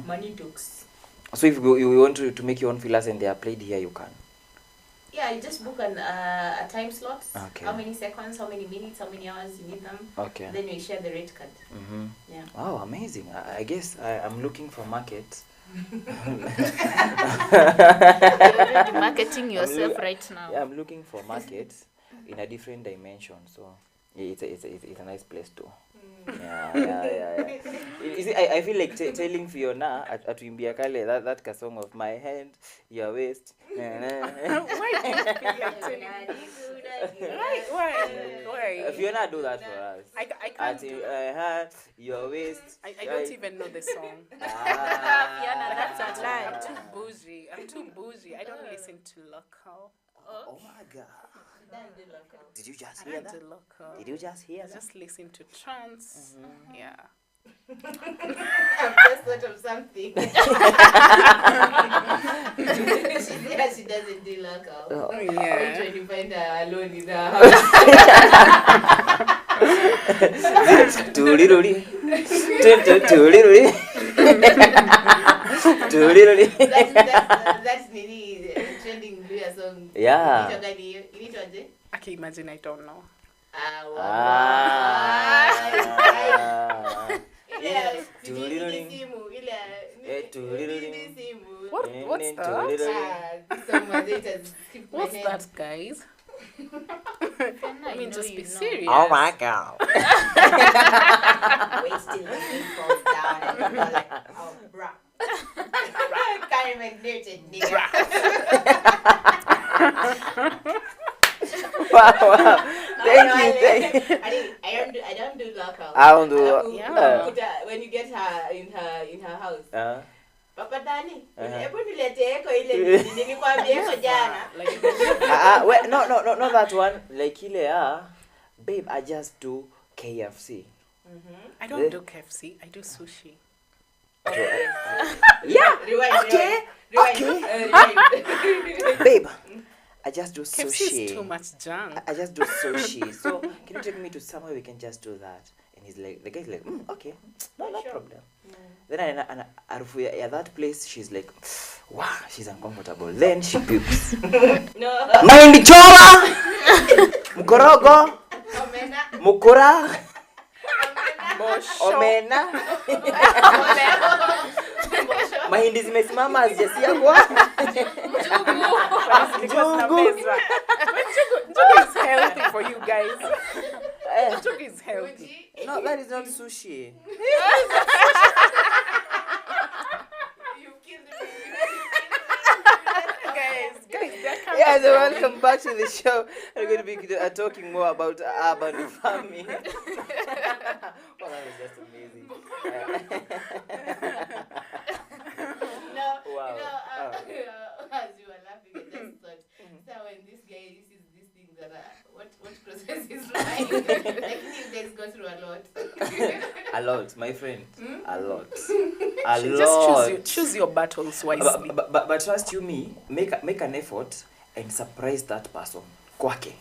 money talks. So if you want to make your own fillers and they are played here, you can. Yeah, you just book a time slot. Okay. How many seconds, how many minutes, how many hours you need them. Okay. Then you share the rate card. Yeah. Wow, amazing. I guess I'm looking for market. You're already marketing yourself right now. Yeah, I'm looking for market in a different dimension. So yeah, it's a nice place too. Yeah. You see, I feel like telling Fiona at Wimbia Kale that song of my hand, your waist. Why do you feel like telling? Why? Fiona do that for us. I can't At do that. hand, your waist. I don't even know the song. Fiona, that's a lie. I'm too bougie. I don't listen to local. Oh my God. Did you just I hear don't that? do local. Did you just hear I that? just listen to trance. Yeah. I've just thought of something. She doesn't do local. Oh. Yeah. Trying to find her alone in her house. Toodly-doodly. That's really trending Luya song. Yeah. Okay, imagine I don't know. Yeah. What's that? What's that, guys? I mean, just be serious. Oh my God. Wasting the falls down and you're like, oh, bruh. Kind of magnetic, nigga. Wow. Thank you. I don't do local. I don't do. When you get her in her house. Papa Dani, Like, wait, no, not that one. Like, babe, I just do KFC. I don't do KFC. I do sushi. Yeah. Rewind. Babe, I just do KFC sushi. is too much junk. I just do sushi. So can you take me to somewhere we can just do that? And he's like, the guy's like, okay, no problem. Then I that place, she's like, wow, she's uncomfortable. Then she pukes. No. Mahindi chola, mkorogo, mukura. Omena. Mahindi zimesimama hazijasia kwa. Njugu is healthy for you guys. Njugu is healthy. No, that is not sushi. Yeah, so welcome back to the show. We're going to be talking more about urban farming. Well, that was just amazing. Wow. As you were laughing, I just thought, so when this guy sees these things that what process is like? I think you guys go through a lot. A lot, my friend. A lot. Just choose your battles wisely. But trust you me, make an effort and surprise that person. Kwake.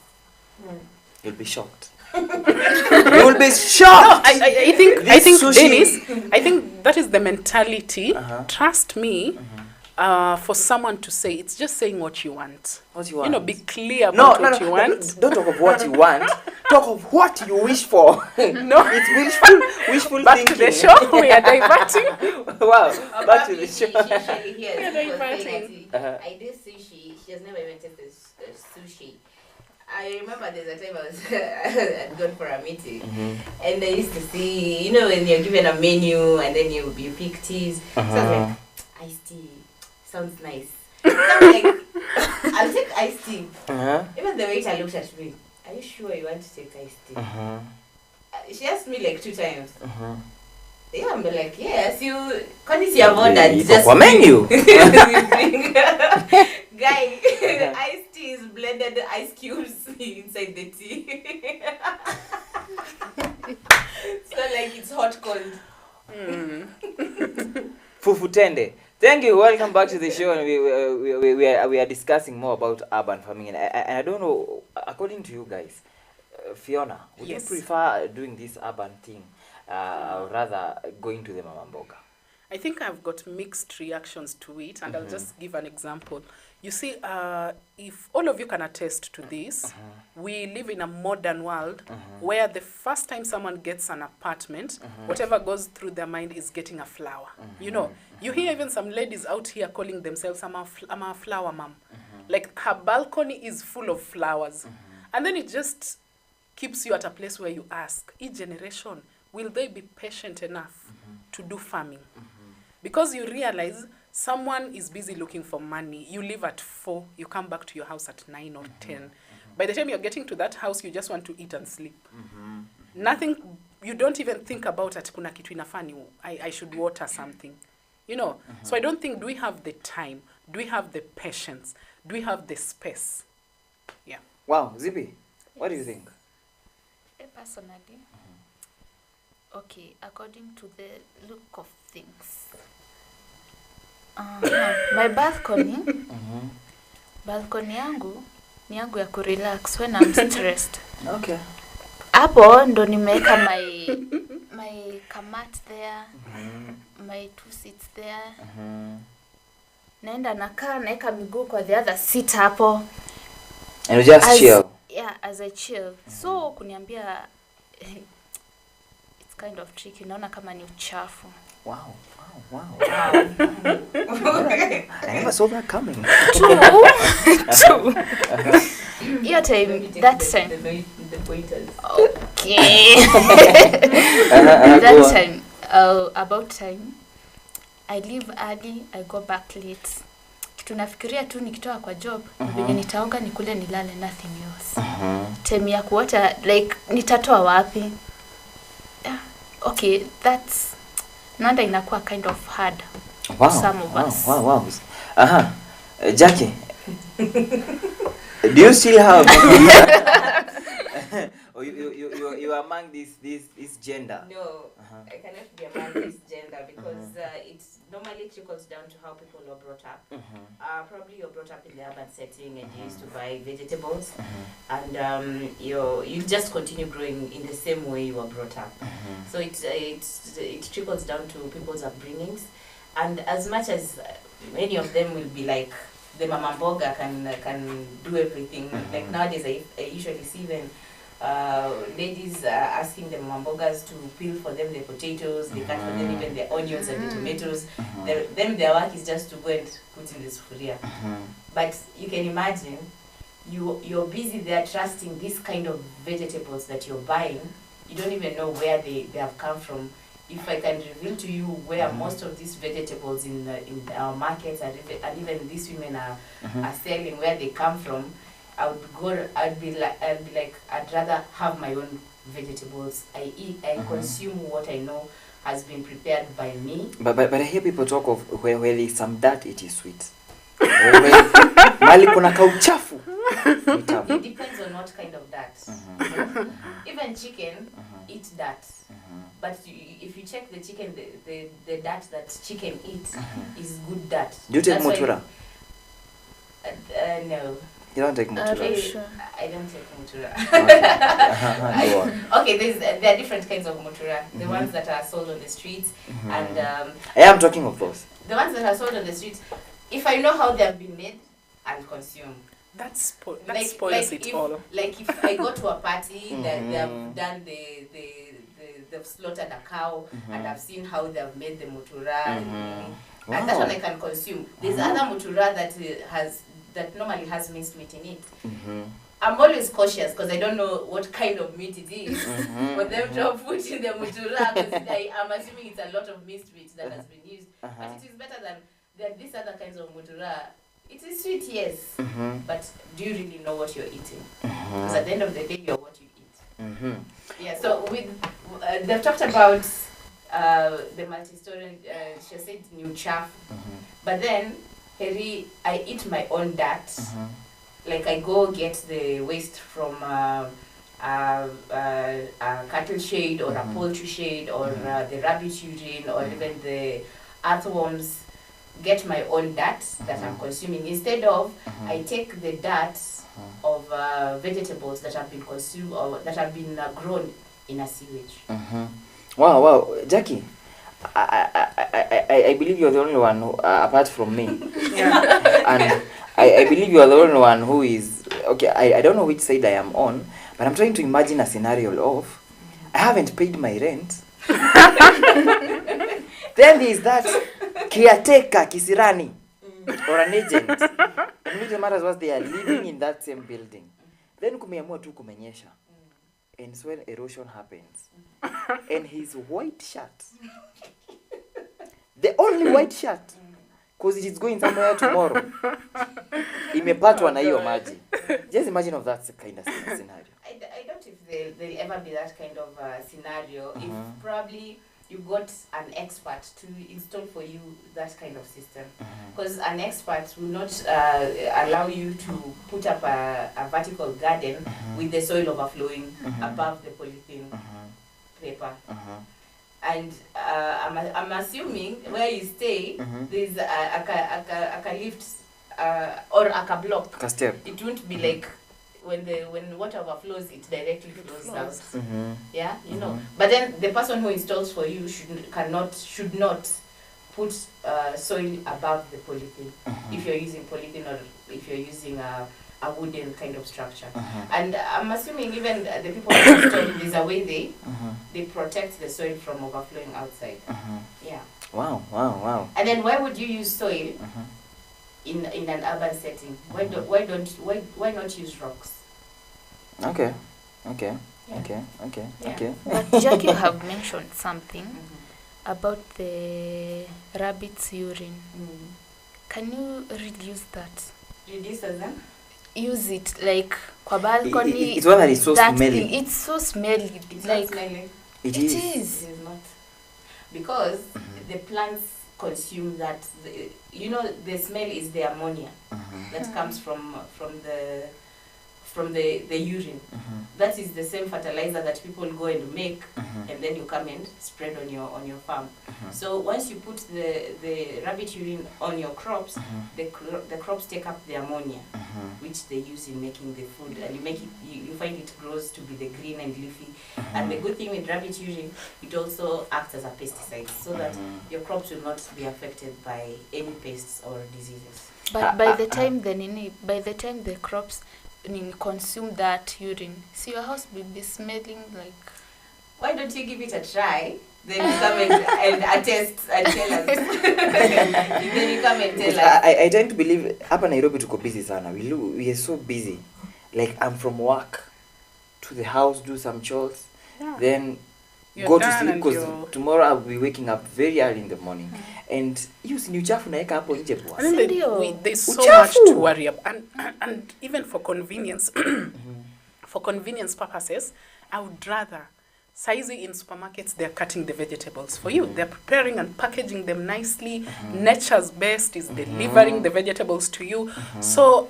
You'll be shocked. You'll be shocked. No, I think Dennis, I think that is the mentality. Trust me. For someone to say, it's just saying what you want. What you want. You know, be clear about what you want. Don't talk of what you want. Talk of what you wish for. No, it's wishful back thinking. To the show. We are diverting. Wow. Back to the show. She hears We are diverting. I do sushi. She has never even tasted sushi. I remember there's a time I was I'd gone for a meeting, and I used to see, you know, when you're given a menu and then you pick teas. So I was like, iced tea sounds nice. So I'm like, I'll take iced tea. Even the waiter looked at me. Are you sure you want to take iced tea? She asked me like 2 times. Yeah, I'm like, yes, you can't see your order. Just for menu. Guy, iced tea is blended ice cubes inside the tea. So like it's hot cold. Fufu tende. Thank you. Welcome back to the show, and we are discussing more about urban farming. And I don't know, according to you guys, Fiona, would you prefer doing this urban thing, rather going to the mama mboga? I think I've got mixed reactions to it, and I'll just give an example. You see, if all of you can attest to this, we live in a modern world where the first time someone gets an apartment, whatever goes through their mind is getting a flower. You know, you hear even some ladies out here calling themselves, I'm a flower mom. Like her balcony is full of flowers. And then it just keeps you at a place where you ask, each generation, will they be patient enough to do farming? Because you realize someone is busy looking for money. You leave at 4, you come back to your house at 9 or 10. By the time you're getting to that house, you just want to eat and sleep. Nothing, you don't even think about it. Kuna kitu inafani, I should water something. You know, so I don't think, do we have the time? Do we have the patience? Do we have the space? Yeah. Wow, Zippy, what do you think? Personally, okay, according to the look of things, my balcony, balcony yangu ni yangu ya kurelax when I'm stressed. Okay. Hapo ndo nimeweka my kamat there, my 2 seats there. Naenda nakaa naeka miguu kwa the other seat hapo. And you just chill. Yeah, as I chill. So kuniambia it's kind of tricky. Naona kama ni uchafu. Wow. I never saw that coming. Two. Your time, that time. The pointers. Okay. That time, about time, I leave early, I go back late. Kitu nafikiria tu nikitoka kwa job, venye nitaoga nikule nilale, nothing else. Time ya kuota, like, nitatoa wapi? Okay, that's, nanda inakuwa kind of hard for some of us. Wow. Jackie, do you still have... Or you are among this gender? No, I cannot be among this gender because it normally trickles down to how people are brought up. Probably you're brought up in the urban setting and you used to buy vegetables, and you just continue growing in the same way you were brought up. So it trickles down to people's upbringings, and as much as many of them will be like, the mama mboga can do everything. Like nowadays, I usually see them ladies asking the mambogas to peel for them the potatoes, they cut for them even the onions and the tomatoes. Then their work is just to go and put in the sufuria. But you can imagine, you're busy there trusting this kind of vegetables that you're buying. You don't even know where they have come from. If I can reveal to you where most of these vegetables in our markets and even these women are selling, where they come from, I'd be like, I'd rather have my own vegetables. I consume what I know has been prepared by me. But I hear people talk of where there's some dirt, it is sweet. Mali kuna kauchafu. It depends on what kind of dirt. Even chicken eat dirt. But if you check the chicken, the dirt that chicken eats is good dirt. Do you take mutura? No. You don't take mutura? Sure. I don't take mutura. Okay. Okay, there are different kinds of mutura. The ones that are sold on the streets, and I am talking of those. the ones that are sold on the streets. If I know how they have been made, I'll consume. That spoils it all. Like if I go to a party that they have done they've slaughtered a cow and I've seen how they have made the mutura, and that one I can consume. There's other mutura that normally has minced meat in it. I'm always cautious because I don't know what kind of meat it is for them to put in the mutura, because I'm assuming it's a lot of minced meat that has been used. But it is better than these other kinds of mutura. It is sweet, yes, but do you really know what you're eating? Because at the end of the day, you're what you eat. Yeah, so they've talked about the multi-story, she said new chaff, but then, Harry, I eat my own dirt. Like I go get the waste from a cattle shed or a poultry shed or the rabbit urine or even the earthworms. Get my own dirt that I'm consuming. Instead of, I take the dirt of vegetables that have been consumed or that have been grown in a sewage. Wow, Jackie, I believe you're the only one who, apart from me, and I believe you're the only one who is, okay, I don't know which side I am on, but I'm trying to imagine a scenario of, I haven't paid my rent, then there is that caretaker kisirani or an agent, and which matters was they are living in that same building. Then kumeamua tu kumenyesha, and soil erosion happens, and his white shirt, the only white shirt, because it is going somewhere tomorrow, imepatwa na hiyo maji. Just imagine of that kind of scenario. I doubt if there'll ever be that kind of scenario. If probably you got an expert to install for you that kind of system, because an expert will not allow you to put up a vertical garden with the soil overflowing above the polythene paper. And I'm assuming where you stay, there's a lift or a block. A step. It won't be like when water overflows, it directly flows down. Yeah, you know. But then the person who installs for you should not put soil above the polythene if you're using polythene or if you're using a wooden kind of structure. And I'm assuming even the people who install, there's a way they protect the soil from overflowing outside. Yeah. Wow. And then why would you use soil in an urban setting? Why not use rocks? Okay. But Jackie, you have mentioned something about the rabbit's urine. Can you reduce that? Reduce as in? Use it like kwa balcony. It's one that is so smelly. It's so smelly. It's like not smelly. It is. It is not. Because the plants consume that. The smell is the ammonia that comes from the urine. That is the same fertilizer that people go and make, and then you come and spread on your farm. So once you put the rabbit urine on your crops, the crops take up the ammonia, which they use in making the food, and you find it grows to be the green and leafy. And the good thing with rabbit urine, it also acts as a pesticide, so that your crops will not be affected by any pests or diseases. But by the time the crops consume that urine, so your house will be smelling like. Why don't you give it a try? Then you come and attest and tell us. Then you come and tell us. I tend to believe hapa Nairobi tuko busy sana. We are so busy. Like I'm from work to the house, do some chores, then go to sleep because tomorrow I'll be waking up very early in the morning. And you see uchafu naeka hapo nje bwana. I mean, there's so much to worry about, and even for convenience, for convenience purposes, I would rather. Saizi in supermarkets, they're cutting the vegetables for you. They're preparing and packaging them nicely. Nature's best is delivering the vegetables to you. So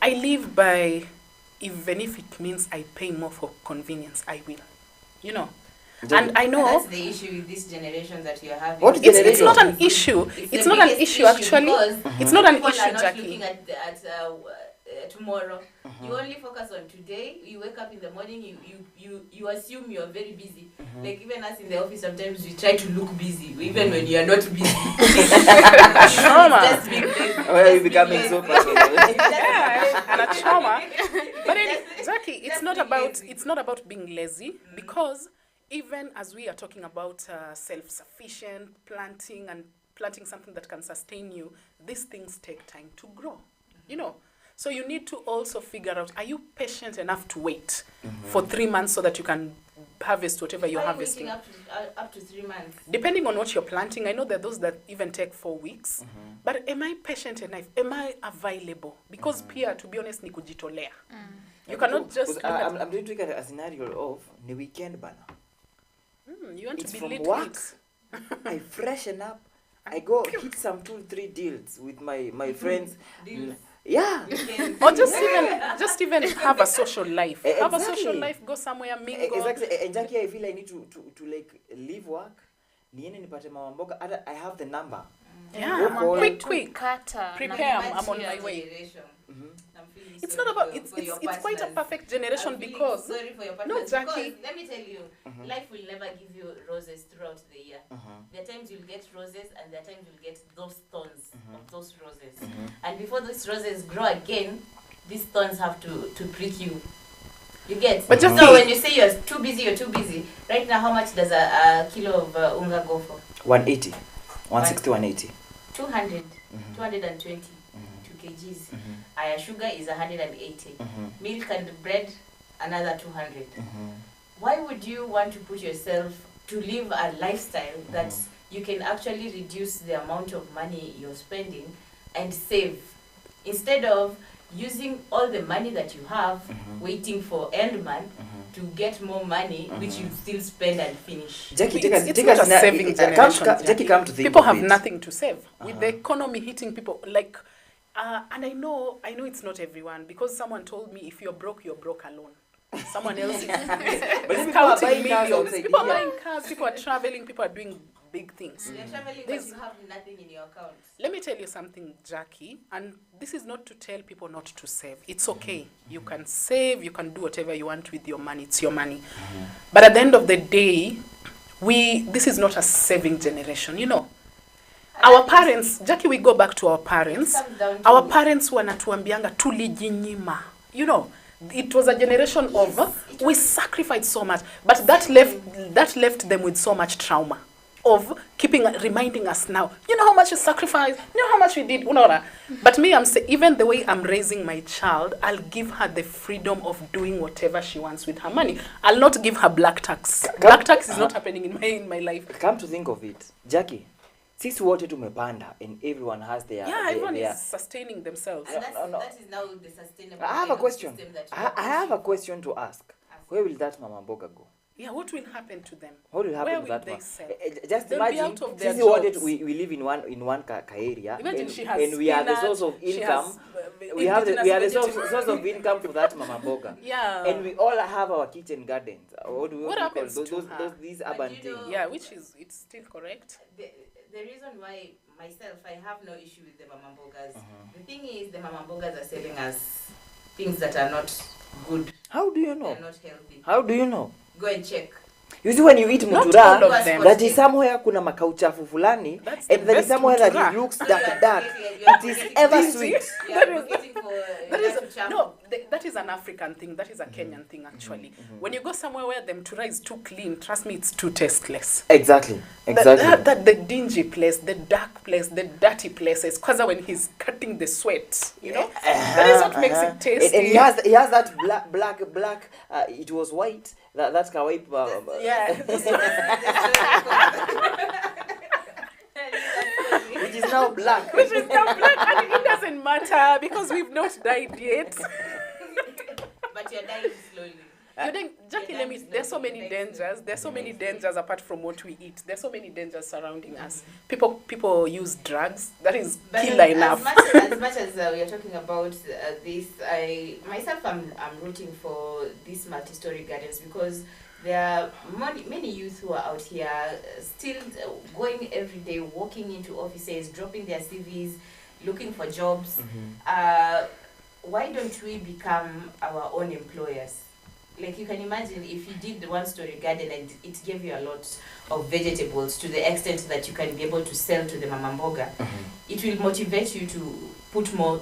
I live by, even if it means I pay more for convenience, I will. You know. And I know that's the issue with this generation that you're having. It's not an issue. It's not an issue actually. It's not an issue, Jackie. Looking at tomorrow. You only focus on today. You wake up in the morning, you assume you're very busy. Like even us in the office, sometimes we try to look busy, even when you're not busy. Trauma. Just being lazy. Well, you're becoming so And a trauma. But Jackie, it's not about being lazy, because even as we are talking about self-sufficient planting and planting something that can sustain you, these things take time to grow. You know. So you need to also figure out, are you patient enough to wait for 3 months so that you can harvest whatever you're harvesting? Up to 3 months? Depending on what you're planting. I know there are those that even take 4 weeks. But am I patient enough? Am I available? Because Pia, to be honest, ni kujitolea. You cannot just... I'm going to take a scenario of the weekend banner. You want it's to be from lit. Work. I freshen up. I go hit some 2-3 deals with my friends. Deals. Yeah. Or just even have a social life. Exactly. Have a social life, go somewhere, mingle. Exactly. And Jackie, I feel I need to like leave work. Niende nipate mama mboga. I have the number. Yeah. Quick. Prepare. I'm on my way. It's not about it's quite a perfect generation because sorry for your no, Jackie. Let me tell you, life will never give you roses throughout the year. There are times you'll get roses and there are times you'll get those thorns of those roses. And before those roses grow again, these thorns have to prick you. You get? But just so when you say you're too busy. Right now, how much does a kilo of unga go for? 180, 160, 180. 200, 220. kgs. Aya sugar is 180. Milk and bread another 200. Why would you want to put yourself to live a lifestyle that you can actually reduce the amount of money you're spending and save, instead of using all the money that you have waiting for end month to get more money which you still spend and finish? Jackie, it's not a saving generation. Jackie, come to think people of have it. nothing to save with the economy hitting people like and I know it's not everyone, because someone told me if you're broke alone. Someone else is But counting millions. People are buying cars, people are traveling, people are doing big things. You're traveling, but you have nothing in your account. Let me tell you something, Jackie, and this is not to tell people not to save. It's okay. You can save, you can do whatever you want with your money. It's your money. But at the end of the day, this is not a saving generation, you know. Our parents, Jackie, we go back to our parents. Our parents wanatuambianga tulijinyima. You know, it was a generation of we sacrificed so much, but that left them with so much trauma of reminding us now. You know how much we sacrificed. You know how much we did. But me, I'm saying, even the way I'm raising my child, I'll give her the freedom of doing whatever she wants with her money. I'll not give her black tax. Black tax is not happening in my life. Come to think of it, Jackie. Sisi wote tumepanda and everyone has their... Yeah, everyone is sustaining themselves. And that is now the sustainable... I have a question. I have a question to ask. Where will that mama mboga go? Yeah, what will happen to them? What will happen Where to that will one? they sell? Just They'll imagine, be out of their sisi wote jobs. we live in one area. Imagine and, she has and we are the source of spinach, she income. has, We are the vegetables. source of income for that mama mboga. Yeah. And we all have our kitchen gardens. What happens to her? These urban things? Yeah, which is, it's still correct. The reason why myself, I have no issue with the mama mbogas. The thing is, the mama mbogas are selling us things that are not good. How do you know? They're not healthy. How do you know? Go and check. You see, when you eat Not mutura, all of them. that is somewhere kuna makauchafu fulani, That's the and there is best somewhere that mutura. it looks So dark. you are It is ever sweet. You are advocating for That is, that to no, that is an African thing. That is a Kenyan thing, actually. When you go somewhere where the mtura is too clean, trust me, it's too tasteless. Exactly. That the dingy place, the dark place, the dirty places. Because when he's cutting the sweat, you know, that is what makes it tasty. And he has that black. It was white. That kawaii. Yeah. Which is now black. Which is now black, and it doesn't matter because we've not died yet. But you're dying slowly. Jackie, let me. There's so many dangers. There's so many dangers apart from what we eat. There's so many dangers surrounding us. People use drugs. That is killer enough. As much as we are talking about this, I'm rooting for these multi-story gardens because there are many youth who are out here still going every day, walking into offices, dropping their CVs, looking for jobs. Why don't we become our own employers? Like, you can imagine if you did the one-story garden and it gave you a lot of vegetables to the extent that you can be able to sell to the mama mboga, it will motivate you to put more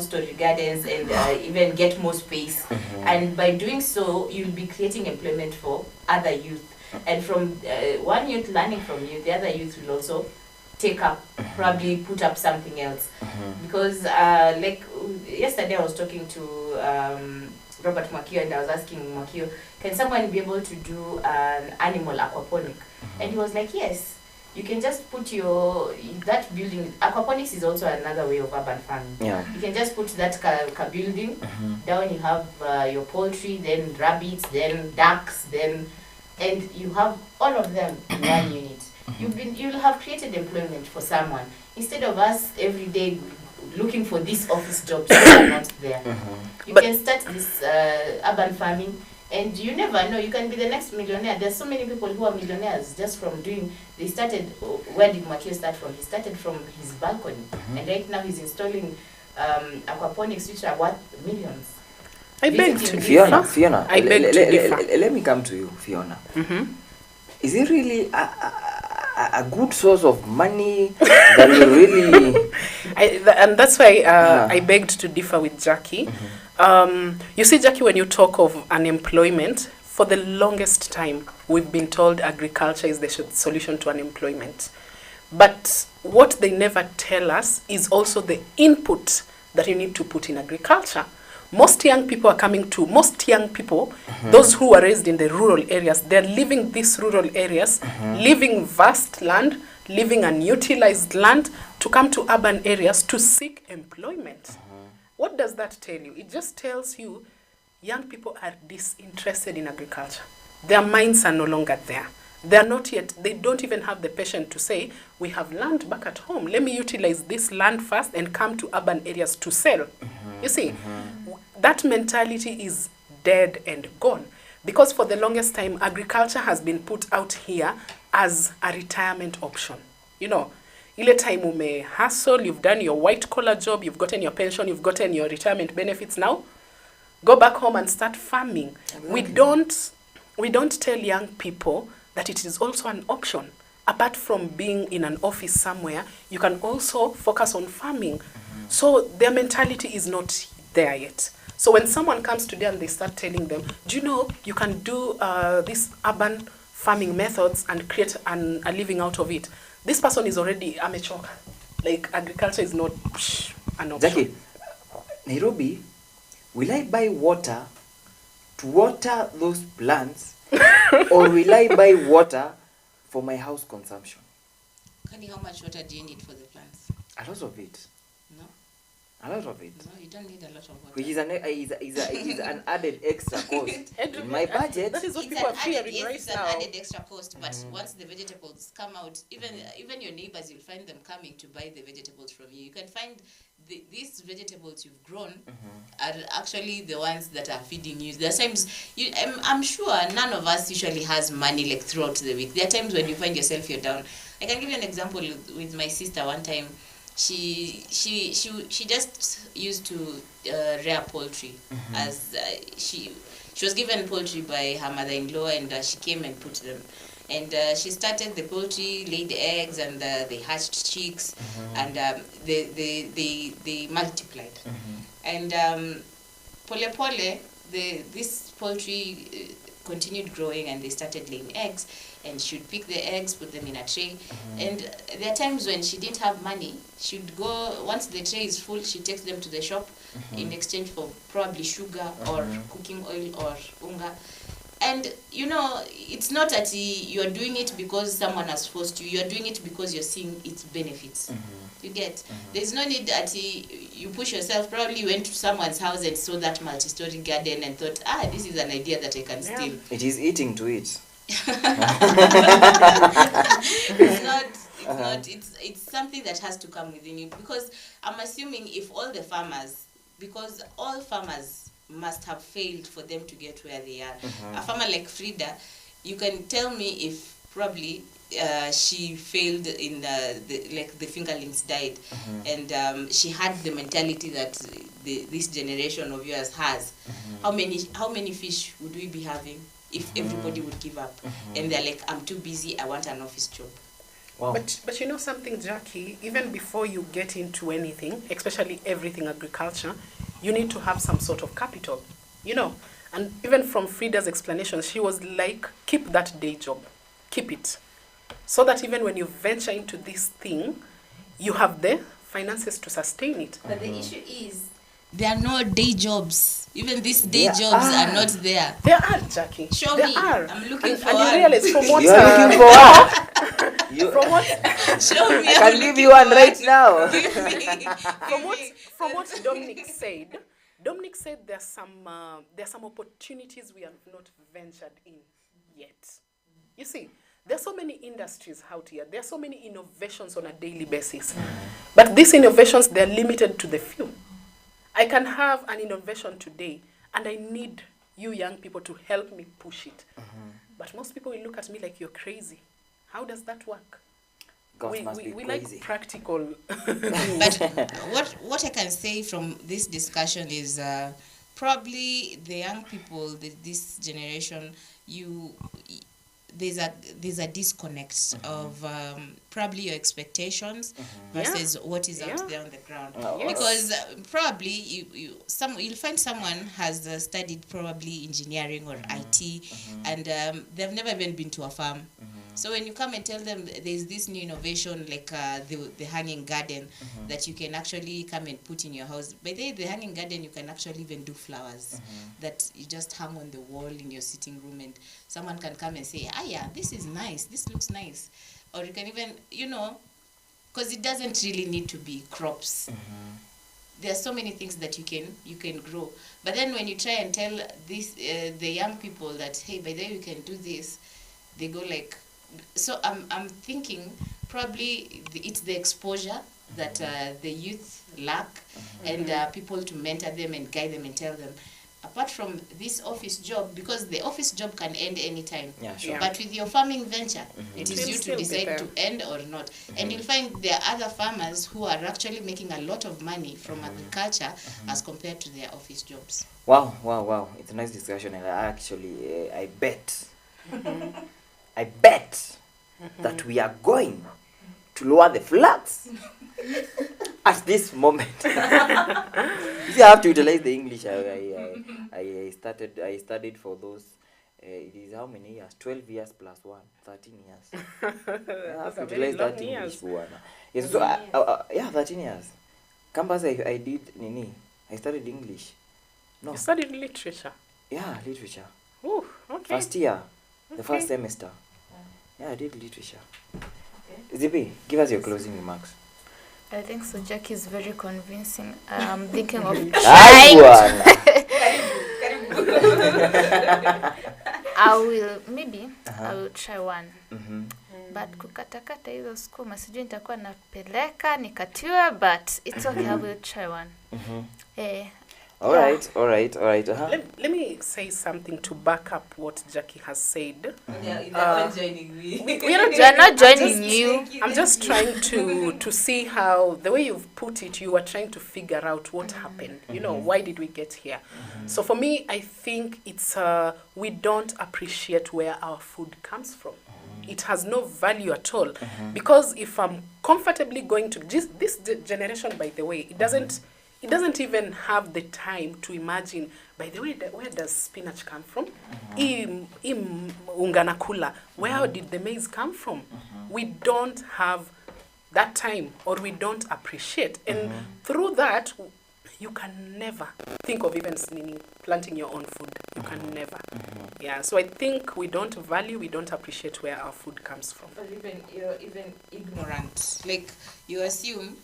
story gardens and even get more space. And by doing so, you'll be creating employment for other youth. And from one youth learning from you, the other youth will also take up, probably put up something else. Because like yesterday I was talking to Robert Mwakio, and I was asking Mwakio, can someone be able to do an animal aquaponic? And he was like, yes, you can just put that building. Aquaponics is also another way of urban farming. You can just put that building down. You have your poultry, then rabbits, then ducks, and you have all of them in one unit. You'll have created employment for someone instead of us every day looking for these office jobs that are not there. You can start this urban farming, and you never know, you can be the next millionaire. There's so many people who are millionaires just from they started, where did Makio start from? He started from his balcony, and right now he's installing aquaponics which are worth millions. I beg to Fiona, I beg to differ. Let me come to you, Fiona. Is it really a good source of money that will really... and that's why I begged to differ with Jackie. You see, Jackie, when you talk of unemployment, for the longest time, we've been told agriculture is the solution to unemployment. But what they never tell us is also the input that you need to put in agriculture. Most young people, those who are raised in the rural areas, they're leaving these rural areas, leaving vast land, leaving unutilized land to come to urban areas to seek employment. What does that tell you? It just tells you young people are disinterested in agriculture. Their minds are no longer there. They are not yet, they don't even have the patience to say, we have land back at home. Let me utilize this land first and come to urban areas to sell. You see, that mentality is dead and gone. Because for the longest time, agriculture has been put out here as a retirement option. You know, ile time ume hustle, you've done your white collar job, you've gotten your pension, you've gotten your retirement benefits now. Go back home and start farming. Exactly. We don't tell young people that it is also an option. Apart from being in an office somewhere, you can also focus on farming. So their mentality is not there yet. So when someone comes to them and they start telling them, do you know you can do these urban farming methods and create a living out of it? This person is already amateur. Like, agriculture is not an option. Jackie, Nairobi, will I buy water to water those plants or will I buy water for my house consumption? Kani, how much water do you need for the plants? A lot of it. No? A lot of it. No, you don't need a lot of water. Which is an added extra cost in my budget. That is what people are fearing right now. It's an added extra cost, but once the vegetables come out, even your neighbors, you'll find them coming to buy the vegetables from you. You can find these vegetables you've grown are actually the ones that are feeding you. There are times, I'm sure none of us usually has money like throughout the week. There are times when you find yourself you're down. I can give you an example with my sister. One time, she just used to rear poultry as she was given poultry by her mother-in-law, and she came and put them. And she started the poultry, laid eggs, and they hatched chicks, and they multiplied. And pole pole, this poultry continued growing, and they started laying eggs, and she'd pick the eggs, put them in a tray. And there are times when she didn't have money. She'd go, once the tray is full, she takes them to the shop in exchange for probably sugar or cooking oil or unga. And it's not that you're doing it because someone has forced you. You're doing it because you're seeing its benefits. You get? There's no need that you push yourself. Probably you went to someone's house and saw that multi-story garden and thought, this is an idea that I can steal. It is eating to it. It's not. It's something that has to come within you, because I'm assuming if all the farmers, because all farmers must have failed for them to get where they are. A farmer like Frida, you can tell me if probably she failed in the fingerlings died, and she had the mentality that this generation of yours has. How many fish would we be having if everybody would give up? And they're like, I'm too busy, I want an office job. Wow. But you know something, Jackie, even before you get into anything, especially everything agriculture, you need to have some sort of capital, And even from Frida's explanation, she was like, keep that day job, keep it. So that even when you venture into this thing, you have the finances to sustain it. But the issue is, there are no day jobs. Even these day jobs are not there. There are, Jackie. Show there me. Are. I'm looking for and one. You realize from what... You're looking for one? From what... Show me. I can give you one right now. From what Dominic said, there's some opportunities we have not ventured in yet. You see, there are so many industries out here. There are so many innovations on a daily basis. But these innovations, they're limited to the few. I can have an innovation today, and I need you young people to help me push it. But most people will look at me like, you're crazy. How does that work? God must be we crazy. like practical. But what I can say from this discussion is probably the young people, this generation, there's a disconnect of probably your expectations versus what is out there on the ground. Because probably you'll find someone has studied probably engineering or IT, and they've never even been to a farm. So when you come and tell them there's this new innovation like the hanging garden that you can actually come and put in your house. By the hanging garden, you can actually even do flowers that you just hang on the wall in your sitting room, and someone can come and say, yeah, this is nice, this looks nice. Or you can even, because it doesn't really need to be crops. There are so many things that you can grow. But then when you try and tell the young people that, hey, by the way, you can do this, they go like... So I'm thinking probably it's the exposure that the youth lack, and people to mentor them and guide them and tell them. Apart from this office job, because the office job can end anytime. Yeah, sure. But with your farming venture, it is you to decide to end or not. And you'll find there are other farmers who are actually making a lot of money from agriculture as compared to their office jobs. Wow. It's a nice discussion, and I bet that we are going to lower the flags at this moment. You see, I have to utilize the English. I studied for those. It is how many years? 12 years plus 1, 13 years. I have to utilize that English for one. Yes, so 13 years. Campus, I did Nini. I studied English. No. You studied literature? Yeah, literature. Oh, okay. First year, the first semester. Yeah, I did literature. Zippy, give us your closing remarks. I think so. Jackie is very convincing. I'm thinking of trying. I will try one. But kukatakata hizo skuma sijui nitakuwa napeleka nikatiwa, but it's okay. I will try one. All right. Let me say something to back up what Jackie has said. They're not joining me. They're not joining you. I'm just trying to see how, the way you've put it, you are trying to figure out what happened. Why did we get here? So for me, I think it's we don't appreciate where our food comes from. It has no value at all. Because if I'm comfortably going to this generation, by the way, it doesn't He doesn't even have the time to imagine, by the way, where does spinach come from? Unganakula, where did the maize come from? We don't have that time, or we don't appreciate. And through that, you can never think of even planting your own food. You can never. Yeah, so I think we don't value, we don't appreciate where our food comes from. Or even you're even ignorant. Like you assume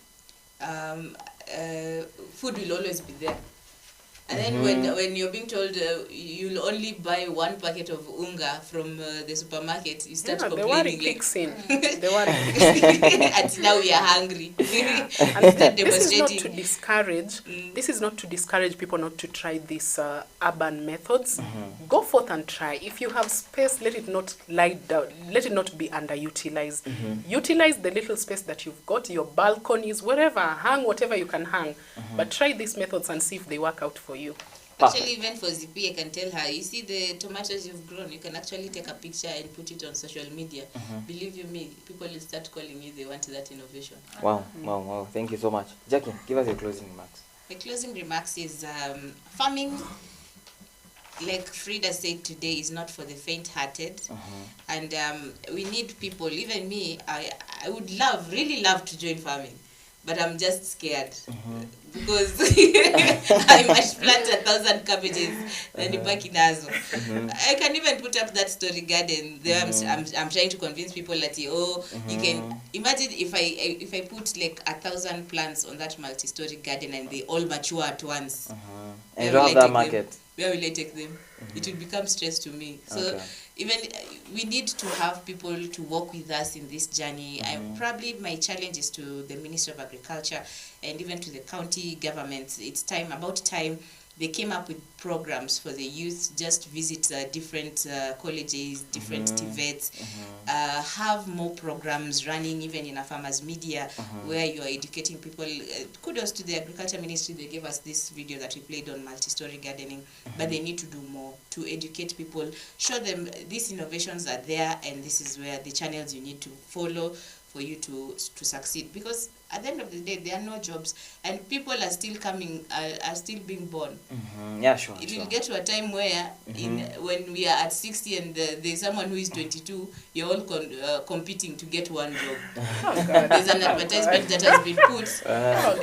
food will always be there. And then when you're being told you'll only buy one packet of unga from the supermarket, you start complaining. The worry like, kicks in. The worry kicks in. and now we are hungry. And this is not to discourage. This is not to discourage people not to try these urban methods. Go forth and try. If you have space, let it not lie down. Let it not be underutilized. Utilize the little space that you've got, your balconies, wherever. Hang whatever you can hang. But try these methods and see if they work out for you. Actually, even for Zippy, I can tell her, you see the tomatoes you've grown, you can actually take a picture and put it on social media. Believe you me, people will start calling you, they want that innovation. Wow, wow. Thank you so much. Jackie, give us your closing remarks. My closing remarks is farming, like Frida said today, is not for the faint-hearted. And we need people, even me, I would really love to join farming. But I'm just scared because I must plant 1,000 cabbages and ibaki nazo. I can even put up that story garden. There I'm trying to convince people that you can imagine if I put like 1,000 plants on that multi-story garden and they all mature at once. And you have that market. Where will I take them? It will become stress to me. So even we need to have people to work with us in this journey. Probably my challenge is to the Ministry of Agriculture and even to the county governments. It's about time they came up with programs for the youth. Just visit different colleges, different TVETs, have more programs running even in a farmers media where you are educating people. Kudos to the Agriculture Ministry, they gave us this video that we played on multi-story gardening, but they need to do more to educate people, show them these innovations are there and this is where the channels you need to follow for you to succeed, because at the end of the day there are no jobs and people are still coming, are still being born. Yeah, sure. It will get to a time where when we are at 60 and there's someone who is 22, you're all competing to get one job. There's an advertisement that has been put.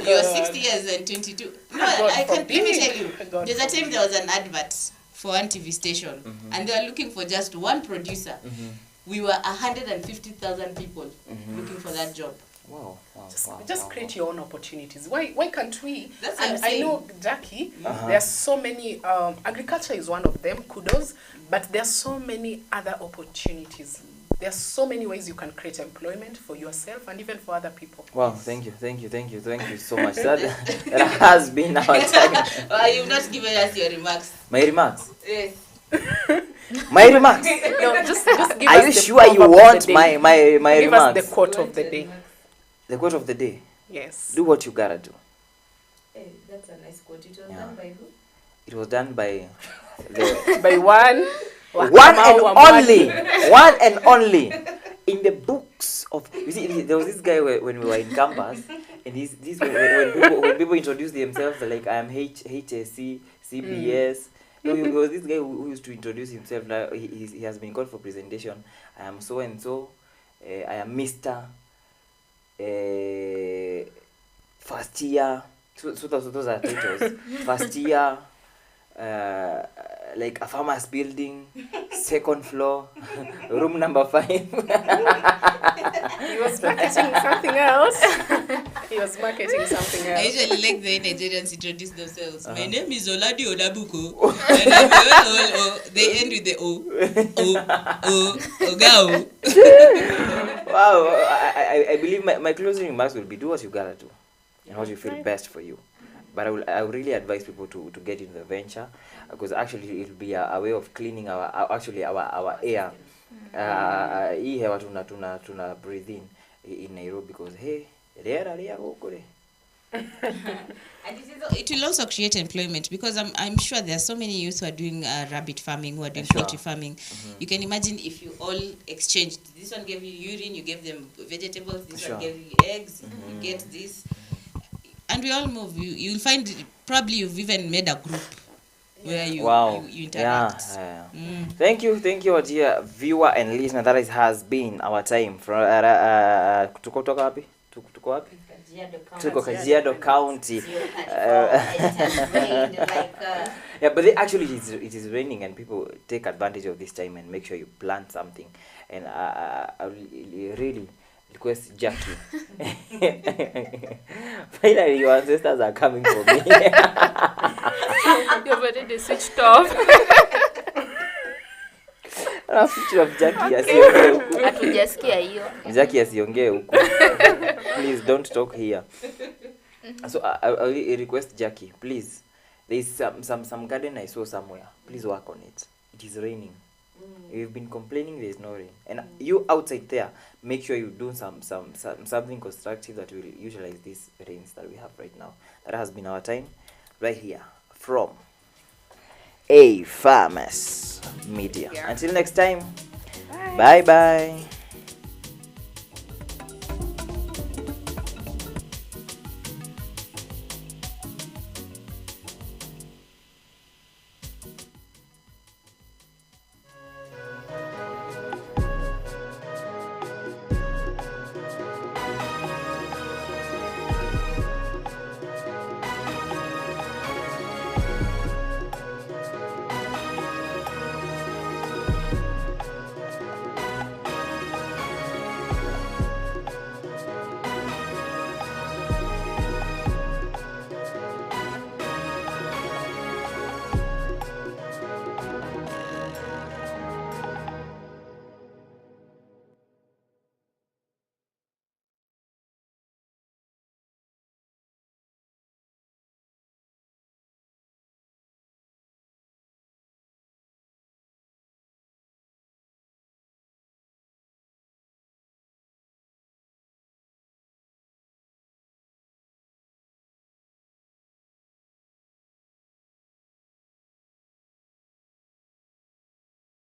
You're 60 years and 22. No, I can let me tell you. There's a time there was an advert for one TV station and they were looking for just one producer. We were 150,000 people looking for that job. Wow. Just create your own opportunities. Why can't we? That's what I'm and I saying. know, Jackie, there's so many, agriculture is one of them, kudos, but there's so many other opportunities. There's so many ways you can create employment for yourself and even for other people. Wow, thank you so much. That has been our time. You've not given us your remarks. My remarks? Yes. My remarks? No, just give Are us you the sure you proverb of want the day. my Give remarks? us the quote of the day. The quote of the day? Yes. Do what you gotta do. Hey, that's a nice quote. It was Yeah. done by who? It was done by the By one one and only in the books of, you see, there was this guy when we were in campus, and when people introduce themselves, they're like, I am HSC, CBS. So there was this guy who used to introduce himself. Now he has been called for presentation. I am so and so. I am Mr. First year. So those are titles. First year. Like a farmer's building, second floor, room number 5. He was marketing something else. I usually like the way Nigerians introduce themselves. My name is Oladi Olabuko. And they end with the O. Ogao. Wow, I believe my closing remarks will be, do what you gotta do and what you feel best for you. But I would really advise people to get into the venture, because actually it will be a way of cleaning our air. Hii hewa tuna breathe in Nairobi, because hey, it will also create employment, because I'm sure there are so many youth who are doing rabbit farming, who are doing poultry farming. You can imagine if you all exchanged. This one gave you urine, you gave them vegetables. This one gave you eggs. You get this. and we all move. You'll find probably you've even made a group where you interact. Thank you, our dear viewer and listener. That has been our time from tuko wapi? Tuko wapi? Tuko Kajiado County. Yeah, but actually it is raining, and people take advantage of this time and make sure you plant something. And I really request Jackie. Finally, your ancestors are coming for me. You've already switched off. A picture of Jackie asiongee huku. Hatujasikia hiyo. Jackie asiongee huku. Please don't talk here. So I request Jackie, please. There is some garden I saw somewhere. Please work on it. It is raining. You've been complaining there is no rain, and you outside there, make sure you do something constructive that will utilize these rains that we have right now. That has been our time right here from A Farmers Media. Until next time, bye bye.